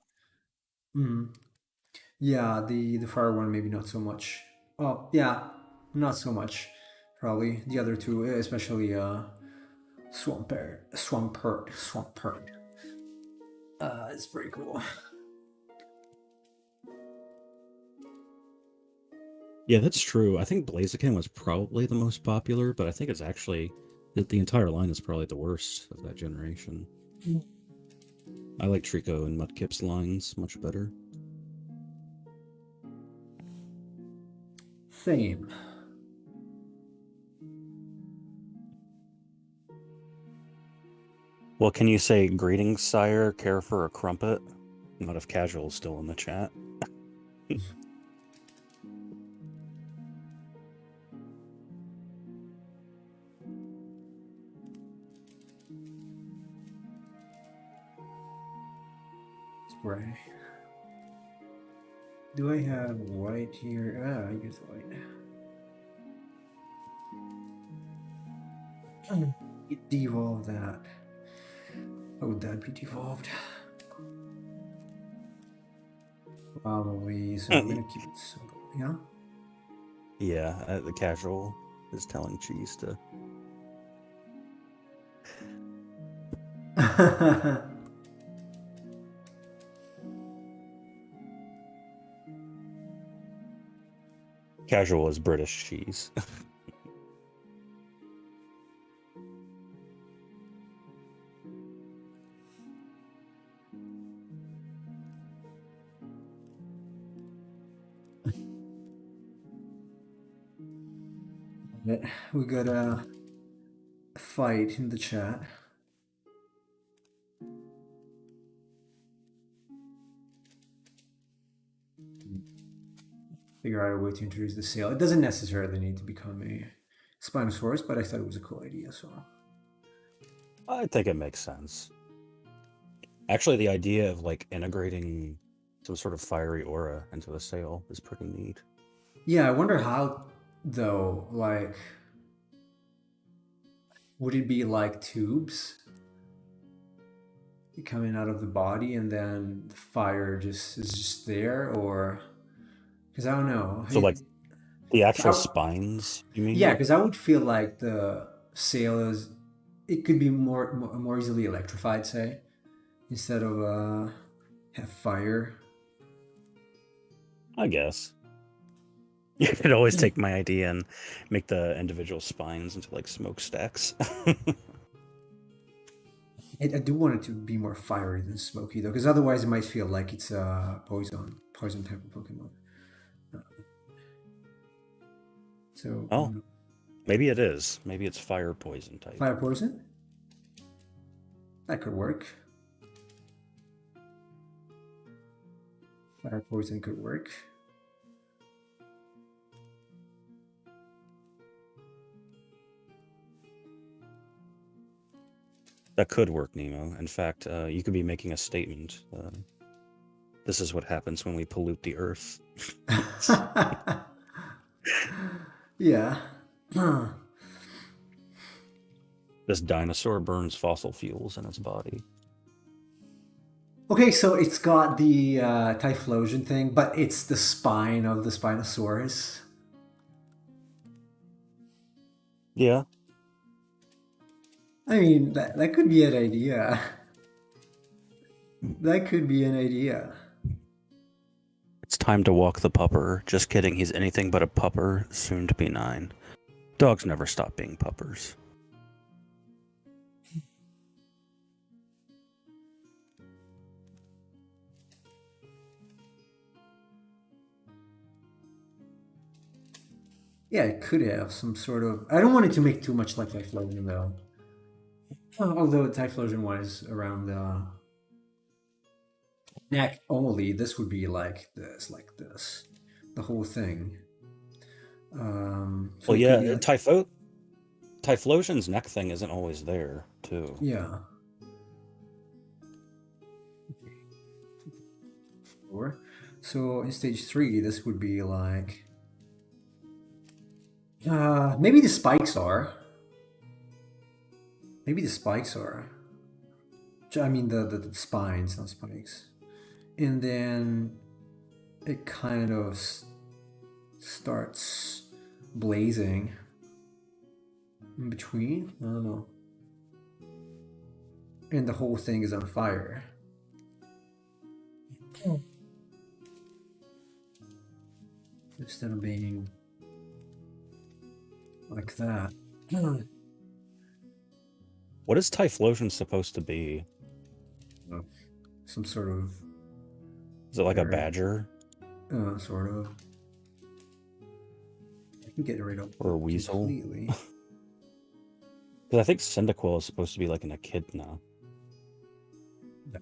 Yeah, the fire one, maybe not so much. Oh, yeah, not so much. Probably. The other two, especially Swampert. It's pretty cool. Yeah, that's true. I think Blaziken was probably the most popular, but I think it's actually... The entire line is probably the worst of that generation. I like Trico and Mudkip's lines much better. Same. Well, can you say, greetings, sire, care for a crumpet? Not if casual's still in the chat. Spray. Do I have white here? Ah, I use white. It devolved that. How would that be devolved? Probably, so I'm gonna keep it simple. Yeah? Yeah, the casual is telling cheese to. Casual is British cheese. We got a fight in the chat. Figure out a way to introduce the sail. It doesn't necessarily need to become a Spinosaurus, but I thought it was a cool idea, so. I think it makes sense. Actually, the idea of like integrating some sort of fiery aura into the sail is pretty neat. Yeah, I wonder how, though, like, would it be like tubes coming out of the body and then the fire is just there, or because I don't know. So like the actual spines, you mean? Yeah, because I would feel like the sail is, it could be more easily electrified, say, instead of have fire. I guess. You could always take my idea and make the individual spines into like smokestacks. I do want it to be more fiery than smoky, though, because otherwise it might feel like it's a poison type of Pokemon. So. Oh, maybe it is. Maybe it's fire poison type. Fire poison? That could work. Fire poison could work. That could work, Nemo. In fact, you could be making a statement. This is what happens when we pollute the earth. Yeah. This dinosaur burns fossil fuels in its body. Okay, so it's got the Typhlosion thing, but it's the spine of the Spinosaurus. Yeah. I mean, that could be an idea. That could be an idea. It's time to walk the pupper. Just kidding, he's anything but a pupper, soon to be 9. Dogs never stop being puppers. Yeah, it could have some sort of... I don't want it to make too much like Typhlosion, though. Although Typhlosion one is around the neck only, this would be like this. The whole thing. So well, yeah, like... Typhlosion's neck thing isn't always there, too. Yeah. So in stage 3, this would be like... maybe the spikes are. Maybe the spikes are. I mean the spines, not spikes. And then it kind of starts blazing in between. I don't know. And the whole thing is on fire. Instead of being like that. What is Typhlosion supposed to be? Some sort of... Is it like a badger? Sort of. I can get rid of... Or a weasel? Completely. Because I think Cyndaquil is supposed to be like an echidna. I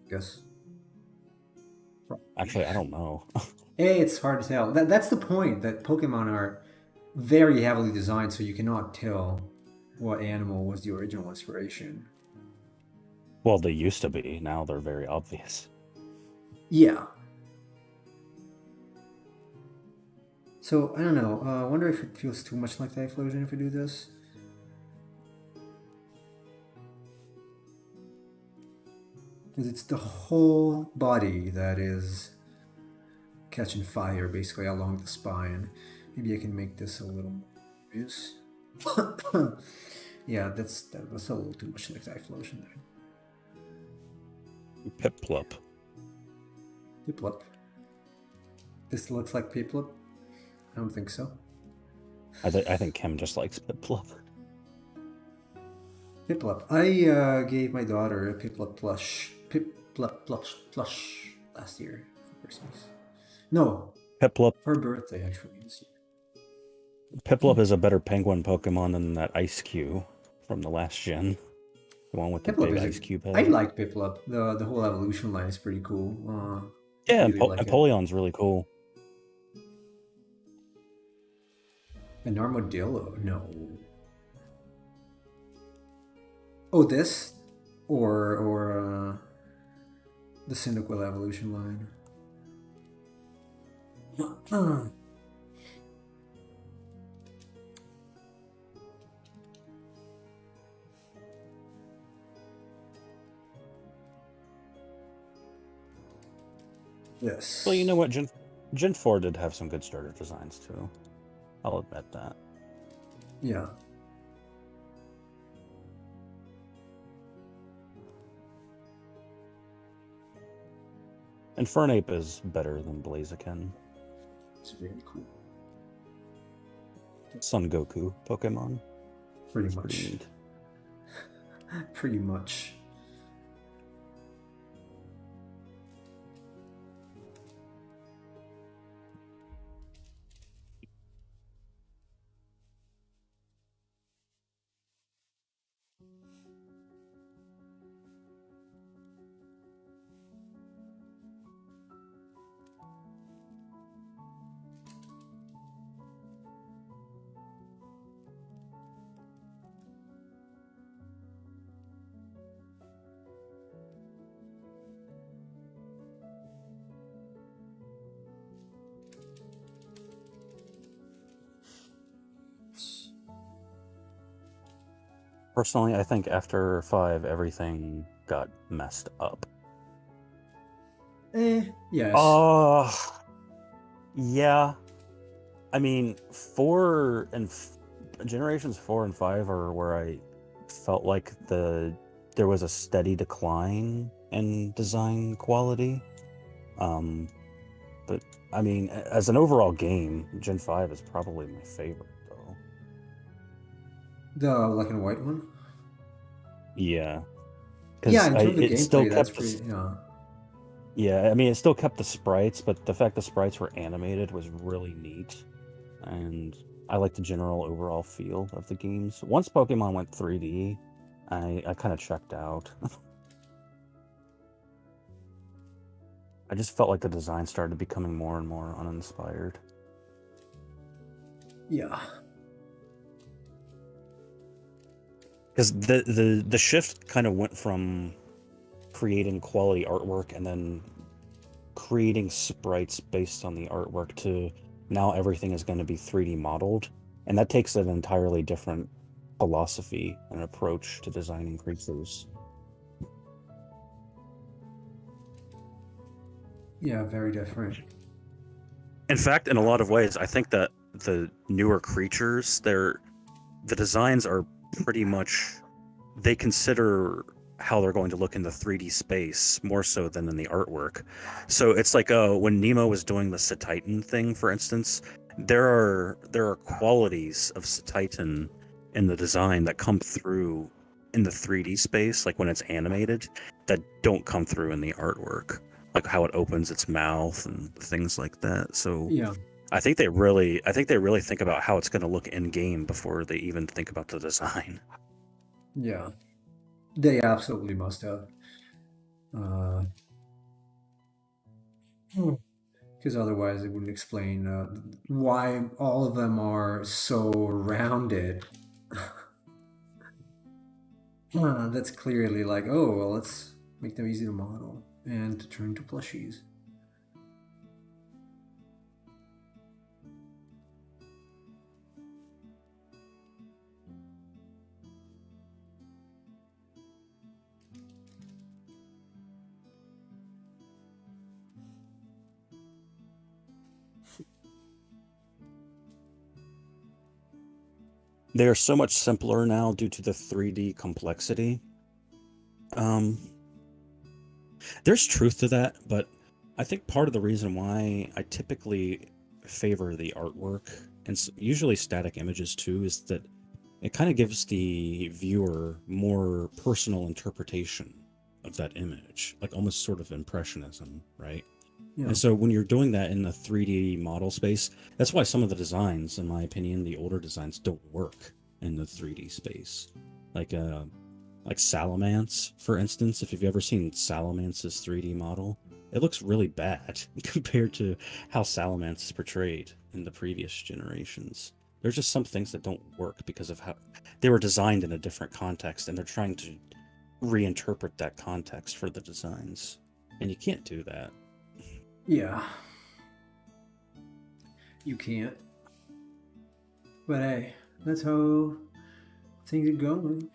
guess. Actually, I don't know. It's hard to tell. That's the point, that Pokemon are very heavily designed, so you cannot tell what animal was the original inspiration. Well, they used to be. Now they're very obvious. Yeah. So I don't know. I wonder if it feels too much like Typhlosion if we do this. Because it's the whole body that is catching fire basically along the spine. Maybe I can make this a little more obvious. Yeah, that was a little too much like Typhlosion there. Piplup. Piplup. This looks like Piplup? I don't think so. I think Kim just likes Piplup. Piplup. I gave my daughter a Piplup plush last year for Christmas. No, Piplup. for her birthday actually this year. Piplup is a better penguin Pokemon than that Ice Cube from the last gen. The one with the Piplup big is ice cube head. I like Piplup. The whole evolution line is pretty cool. Yeah, really like it. Empoleon's really cool. An armadillo? No. Oh, this? Or the Cyndaquil evolution line. Yes. Well, you know what? Gen 4 did have some good starter designs, too. I'll admit that. Yeah. And Fernape is better than Blaziken. It's really cool. Son Goku Pokemon. Pretty It's much. pretty neat. Pretty much. Personally, I think after 5, everything got messed up. Yes. Yeah. I mean, generations 4 and 5 are where I felt like there was a steady decline in design quality. But I mean, as an overall game, Gen 5 is probably my favorite, though. The black and white one? Yeah. Yeah, in terms of it gameplay, still that's kept pretty. Yeah. Yeah, I mean, it still kept the sprites, but the fact the sprites were animated was really neat. And I like the general overall feel of the games. Once Pokemon went 3D, I kind of checked out. I just felt like the design started becoming more and more uninspired. Yeah. Because the shift kind of went from creating quality artwork and then creating sprites based on the artwork to now everything is going to be 3D modeled. And that takes an entirely different philosophy and approach to designing creatures. Yeah, very different. In fact, in a lot of ways, I think that the newer creatures, the designs are pretty much, they consider how they're going to look in the 3D space more so than in the artwork. So it's like when Nemo was doing the Cetitan thing, for instance, there are qualities of Cetitan in the design that come through in the 3D space, like when it's animated, that don't come through in the artwork, like how it opens its mouth and things like that. So Yeah. I think they really think about how it's going to look in game before they even think about the design. Yeah. They absolutely must have. Because otherwise it wouldn't explain why all of them are so rounded. That's clearly like, oh, well, let's make them easy to model and to turn into plushies. They are so much simpler now due to the 3D complexity. Um, there's truth to that, but I think part of the reason why I typically favor the artwork and usually static images too is that it kind of gives the viewer more personal interpretation of that image, like almost sort of impressionism, right? Yeah. And so when you're doing that in the 3D model space, that's why some of the designs, in my opinion, the older designs don't work in the 3D space. Like Salamence, for instance, if you've ever seen Salamance's 3D model, it looks really bad compared to how Salamence is portrayed in the previous generations. There's just some things that don't work because of how they were designed in a different context, and they're trying to reinterpret that context for the designs. And you can't do that. Yeah. You can't. But hey, that's how things are going.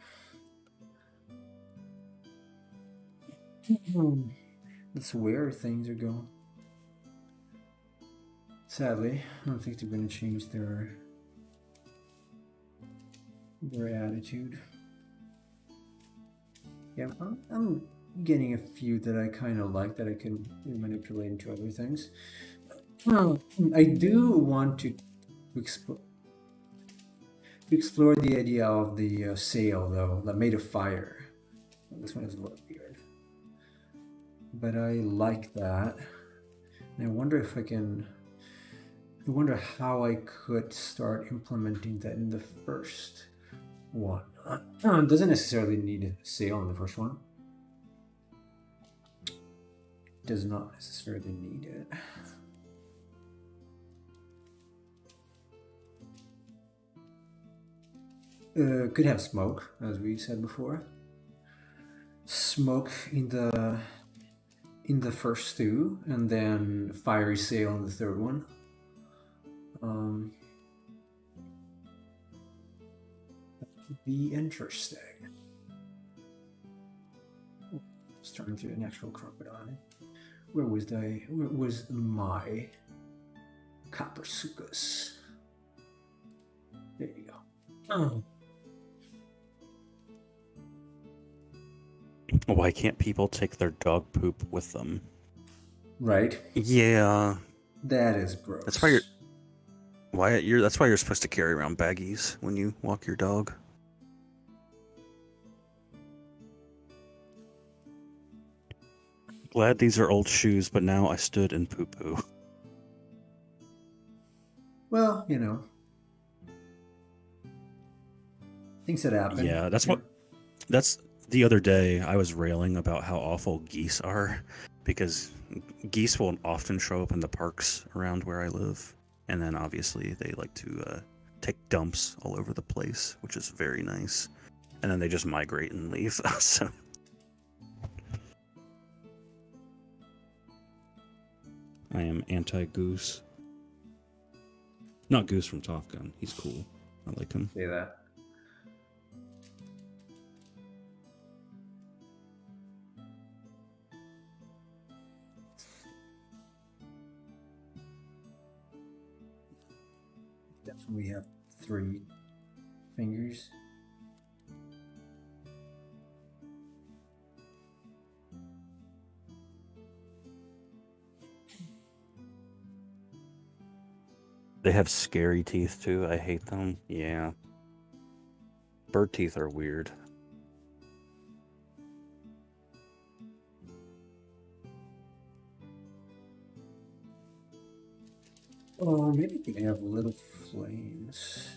That's where things are going. Sadly, I don't think they're going to change their attitude. Yeah, I'm getting a few that I kind of like that I can manipulate into other things. I do want to explore the idea of the sail, though, that made of fire. This one is a little weird, but I like that. And I wonder if I can. I wonder how I could start implementing that in the first one. It doesn't necessarily need a sail in the first one. Does not necessarily need it. Could have smoke, as we said before. Smoke in the first two, and then fiery sail in the third one. That could be interesting. Just turning through an actual crocodile. Where was my Coppersuchus? There you go. Oh. Why can't people take their dog poop with them? Right. Yeah. That is gross. That's why you're supposed to carry around baggies when you walk your dog. Glad these are old shoes, but now I stood in poo-poo. Well, things that happen. Yeah, that's the other day I was railing about how awful geese are, because geese will often show up in the parks around where I live, and then obviously they like to take dumps all over the place, which is very nice, and then they just migrate and leave. So I am anti-Goose. Not Goose from Top Gun. He's cool. I like him. Say that. Definitely have 3 fingers. They have scary teeth too. I hate them. Yeah. Bird teeth are weird. Oh, maybe they can have little flames.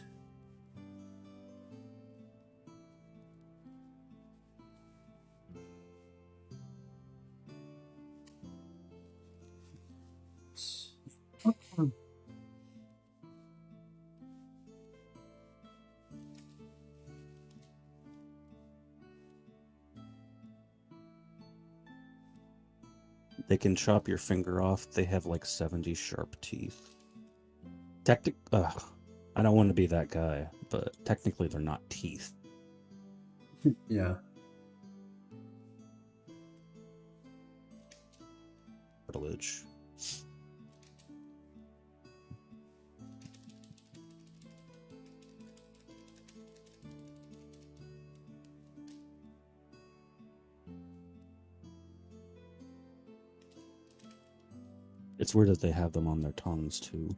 They can chop your finger off. They have like 70 sharp teeth. I don't want to be that guy, but technically they're not teeth. Yeah. Cartilage. It's weird that they have them on their tongues too.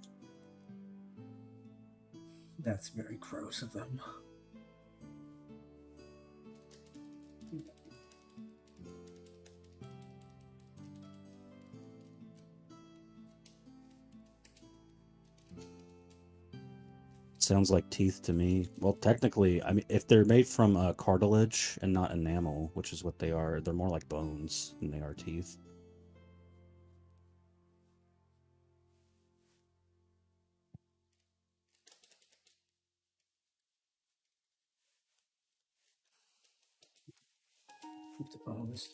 That's very gross of them. Sounds like teeth to me. Well, technically, I mean, if they're made from cartilage and not enamel, which is what they are, they're more like bones than they are teeth. Flip the bones.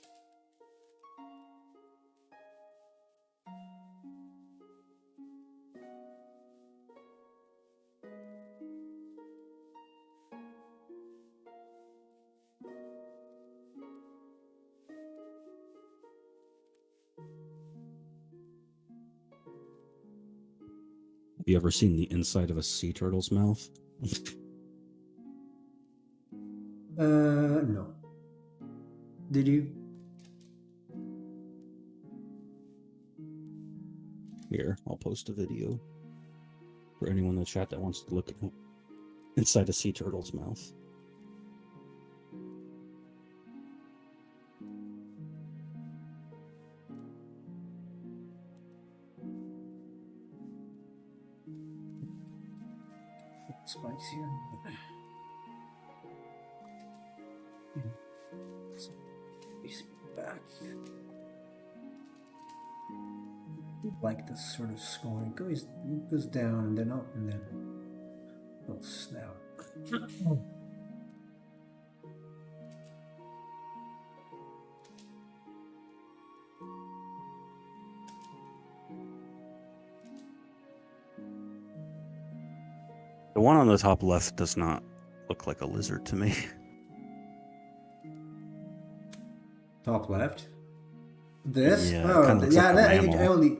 Have you ever seen the inside of a sea turtle's mouth? No. Did you? Here, I'll post a video for anyone in the chat that wants to look inside a sea turtle's mouth. Spikes here. Back. Like this sort of scoring goes down and then up and then little snout. The one on the top left does not look like a lizard to me. Top left. This? Yeah, oh, kinda looks yeah. like a mammal.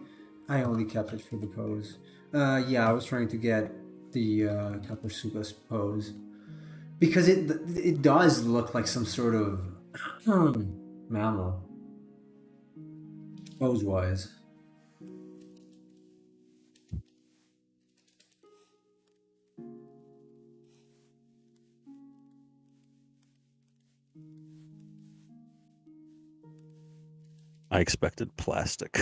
I only kept it for the pose. Yeah, I was trying to get the Kapasuka's pose because it does look like some sort of mammal pose wise. I expected plastic.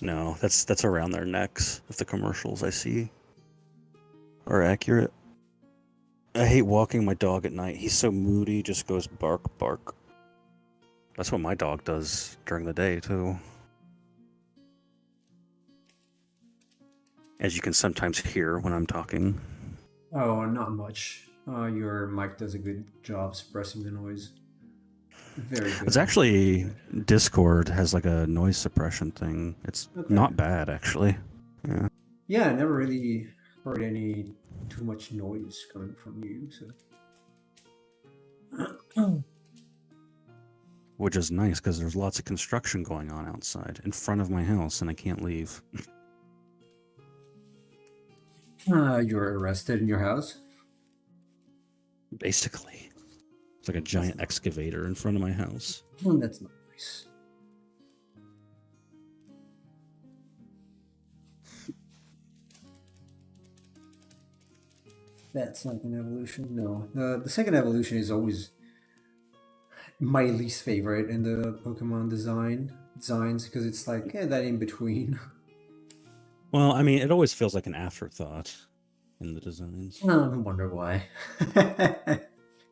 No, that's around their necks. If the commercials I see are accurate. I hate walking my dog at night. He's so moody, just goes bark, bark. That's what my dog does during the day, too. As you can sometimes hear when I'm talking. Oh, not much. Your mic does a good job suppressing the noise. Very good. It's actually Discord has like a noise suppression thing. It's not bad, actually. Yeah. Yeah, I never really heard any too much noise coming from you, so. Which is nice because there's lots of construction going on outside in front of my house and I can't leave. You're arrested in your house? Basically. It's like a giant excavator in front of my house. That's not nice. That's not an evolution, no. The second evolution is always my least favorite in the Pokemon designs because it's like that in between. Well, I mean, it always feels like an afterthought in the designs. I wonder why.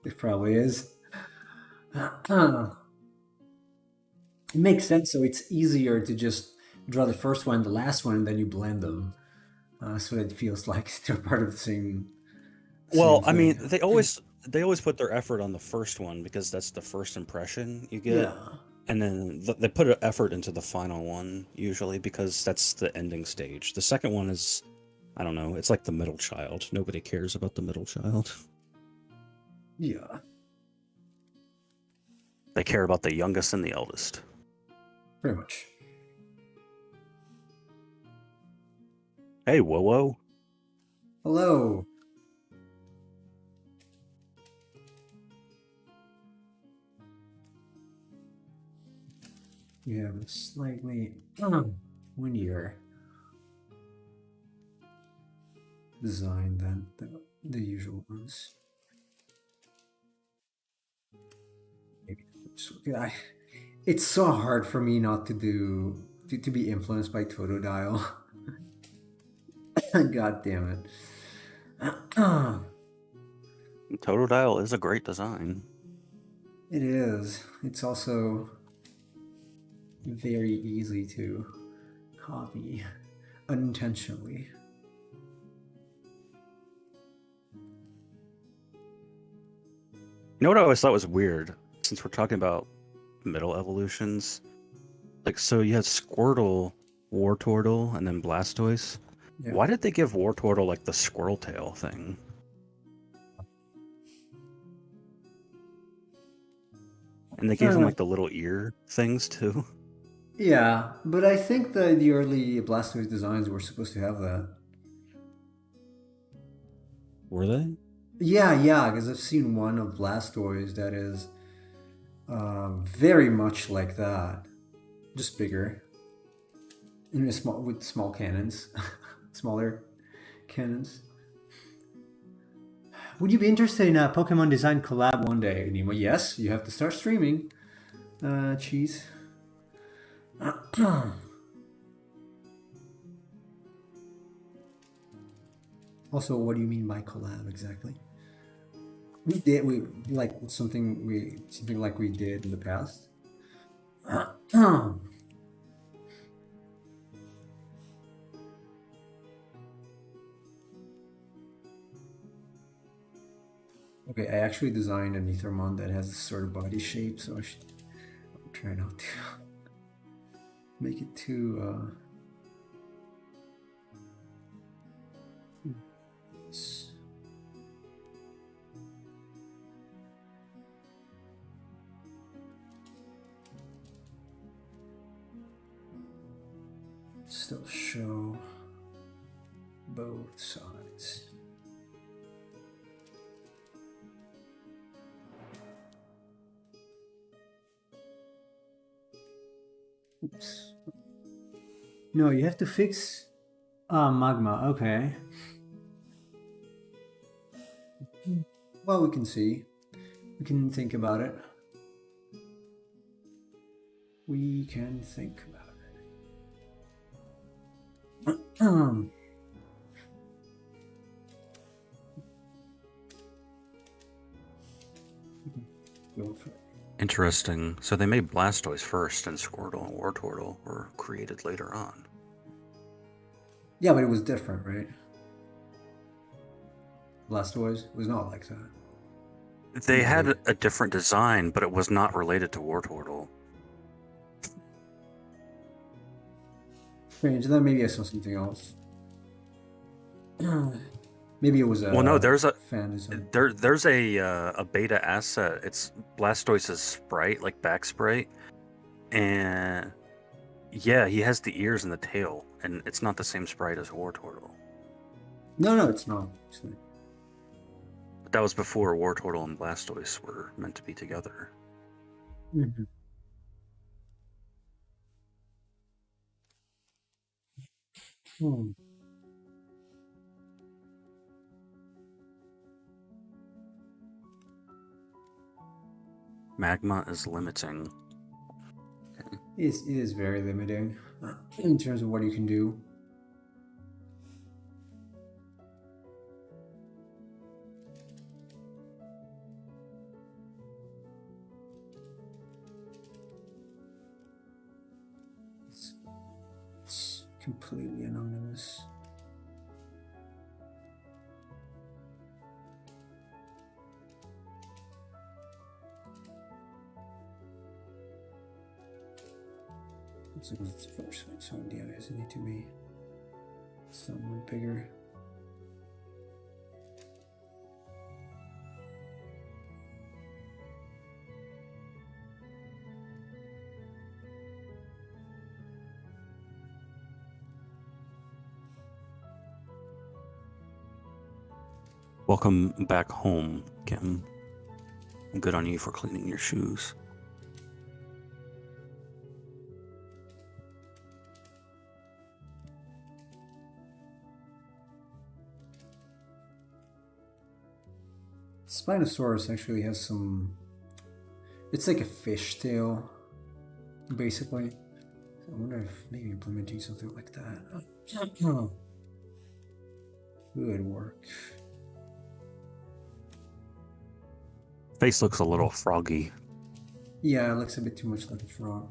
It probably is. It makes sense, so it's easier to just draw the first one, the last one, and then you blend them. So that it feels like they're part of the same. Well, same I mean, thing. they always put their effort on the first one because that's the first impression you get. Yeah. And then they put an effort into the final one, usually, because that's the ending stage. The second one is, I don't know, it's like the middle child. Nobody cares about the middle child. Yeah. They care about the youngest and the eldest. Pretty much. Hey, Whoa. Hello. You have a slightly one year design than the usual ones. Maybe it's so hard for me not to to be influenced by Totodile. God damn it. Totodile is a great design. It is. It's also very easy to copy unintentionally. You know what I always thought was weird, since we're talking about middle evolutions? Like, so you had Squirtle, Wartortle, and then Blastoise. Yeah. Why did they give Wartortle, like, the squirrel tail thing? And they gave him, like, the little ear things, too. Yeah, but I think the early Blastoise designs were supposed to have that. Were they? Yeah, because I've seen one of Blastoise that is very much like that, just bigger, and with small cannons, smaller cannons. Would you be interested in a Pokemon design collab one day, Nemo? Yes, you have to start streaming. Cheese. Also, what do you mean by collab exactly? We like something like we did in the past. Okay, I actually designed an Ethermon that has this sort of body shape, so I'll try not to make it too still show both sides. Oops. No, you have to fix magma. Okay. Well, we can see. We can think about it. We can think about it. Go for it. Interesting. So they made Blastoise first, and Squirtle and Wartortle were created later on. Yeah, but it was different, right? Blastoise was not like that. They had a different design, but it was not related to Wartortle. Strange. Then maybe I saw something else. Maybe it was a there's a fan design. there's a beta asset. It's Blastoise's sprite, like back sprite, and yeah, he has the ears and the tail, and it's not the same sprite as Wartortle. No, it's not. But that was before Wartortle and Blastoise were meant to be together. Mm-hmm. Magma is limiting. It is very limiting in terms of what you can do. It's completely anonymous. Looks like it's the first one, so the eyes need to be somewhat bigger. Welcome back home, Kim. Good on you for cleaning your shoes. Spinosaurus actually has some. It's like a fish tail, basically. I wonder if maybe implementing something like that. Good work. Face looks a little froggy. Yeah, it looks a bit too much like a frog.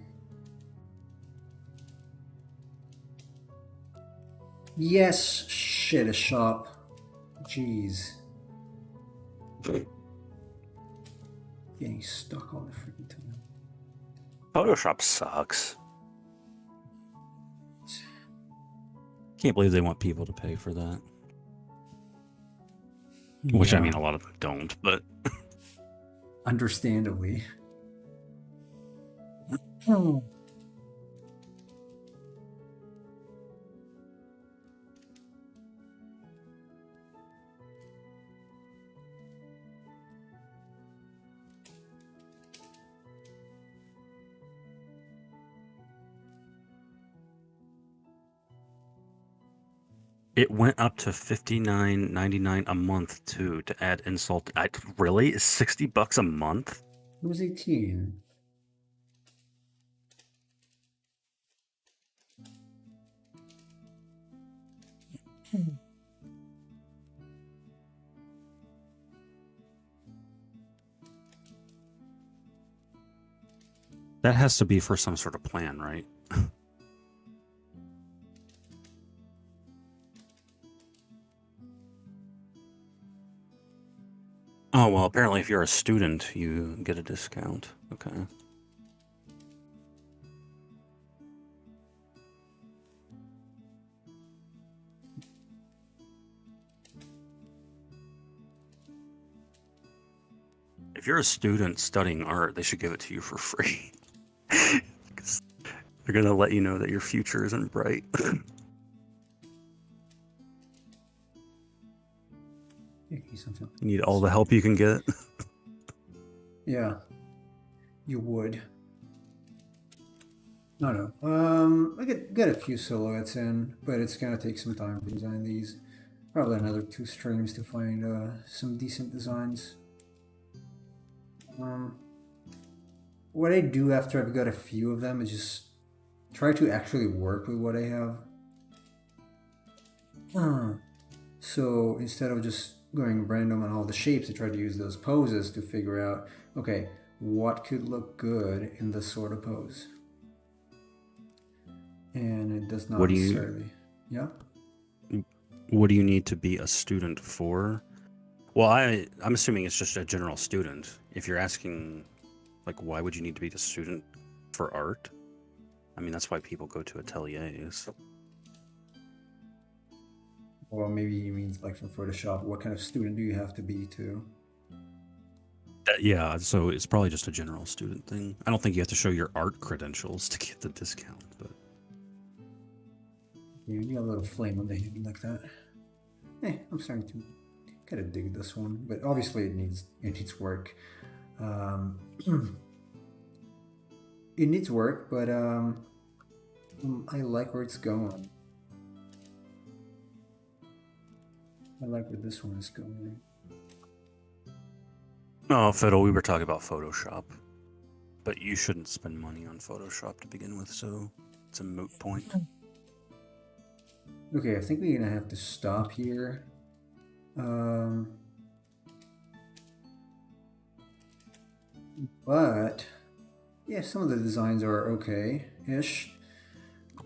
Yes, shit, a shop. Jeez. Getting stuck all the freaking time. Photoshop sucks. Can't believe they want people to pay for that. Which, I mean, a lot of them don't, but... Understandably. It went up to $59.99 a month too to add insult. Really? $60 a month? It was 18. That has to be for some sort of plan, right? Oh, well, apparently if you're a student, you get a discount. Okay. If you're a student studying art, they should give it to you for free. They're going to let you know that your future isn't bright. Something. You need all the help you can get. Yeah, you would. No. I get a few silhouettes in, but it's gonna take some time to design these. Probably another 2 streams to find some decent designs. What I do after I've got a few of them is just try to actually work with what I have. So instead of just going random on all the shapes, I try to use those poses to figure out, okay, what could look good in this sort of pose. And it does not necessarily. Yeah? What do you need to be a student for? Well, I'm assuming it's just a general student. If you're asking, like, why would you need to be a student for art? I mean, that's why people go to ateliers. Well, maybe he means like from Photoshop. What kind of student do you have to be to? Yeah, so it's probably just a general student thing. I don't think you have to show your art credentials to get the discount, but... Yeah, you got a little flame on the head like that. I'm starting to kind of dig this one, but obviously it needs work. It needs work, but I like where it's going. I like where this one is going. Oh, Fiddle, we were talking about Photoshop. But you shouldn't spend money on Photoshop to begin with, so it's a moot point. Okay, I think we're gonna have to stop here. But yeah, some of the designs are okay-ish.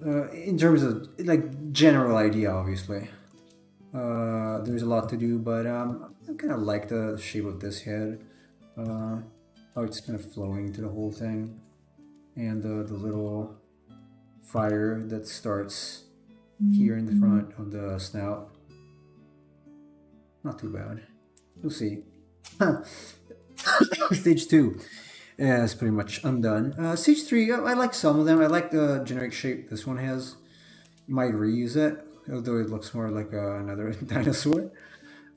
In terms of like general idea, obviously. There's a lot to do, but I kind of like the shape of this head. How it's kind of flowing to the whole thing, and the little fire that starts here in the front of the snout. Not too bad. We'll see. Stage 2 is pretty much undone. Stage 3, I like some of them. I like the generic shape this one has. Might reuse it, although it looks more like another dinosaur.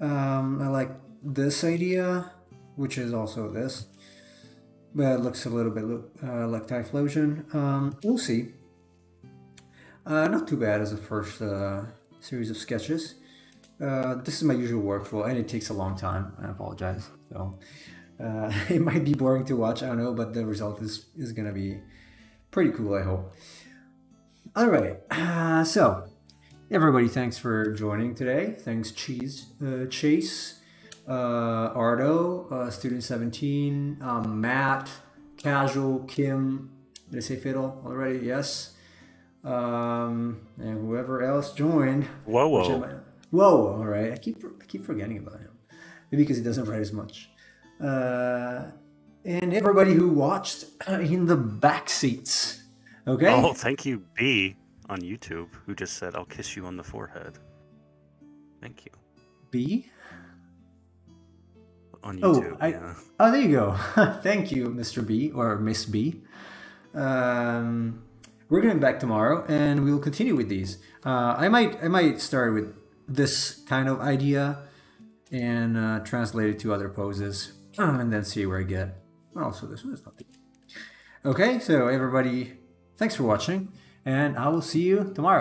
I like this idea, which is also this, but it looks a little bit like Typhlosion. We'll see. Not too bad as a first series of sketches. This is my usual workflow, and it takes a long time. I apologize. So it might be boring to watch, I don't know, but the result is gonna be pretty cool, I hope. All right, so everybody, thanks for joining today. Thanks, Chase, Ardo, Student 17, Matt, Casual, Kim. Did I say Fiddle already? Yes. And whoever else joined. Whoa. Whoa! All right, I keep forgetting about him, maybe because he doesn't write as much. And everybody who watched in the back seats. Okay. Oh, thank you, B on YouTube, who just said, "I'll kiss you on the forehead." Thank you. B. On YouTube. Yeah. Oh, there you go. Thank you, Mr. B or Miss B. We're going back tomorrow, and we'll continue with these. I might start with this kind of idea and translate it to other poses, and then see where I get. Also, this one is not. Okay, so everybody, thanks for watching, and I will see you tomorrow.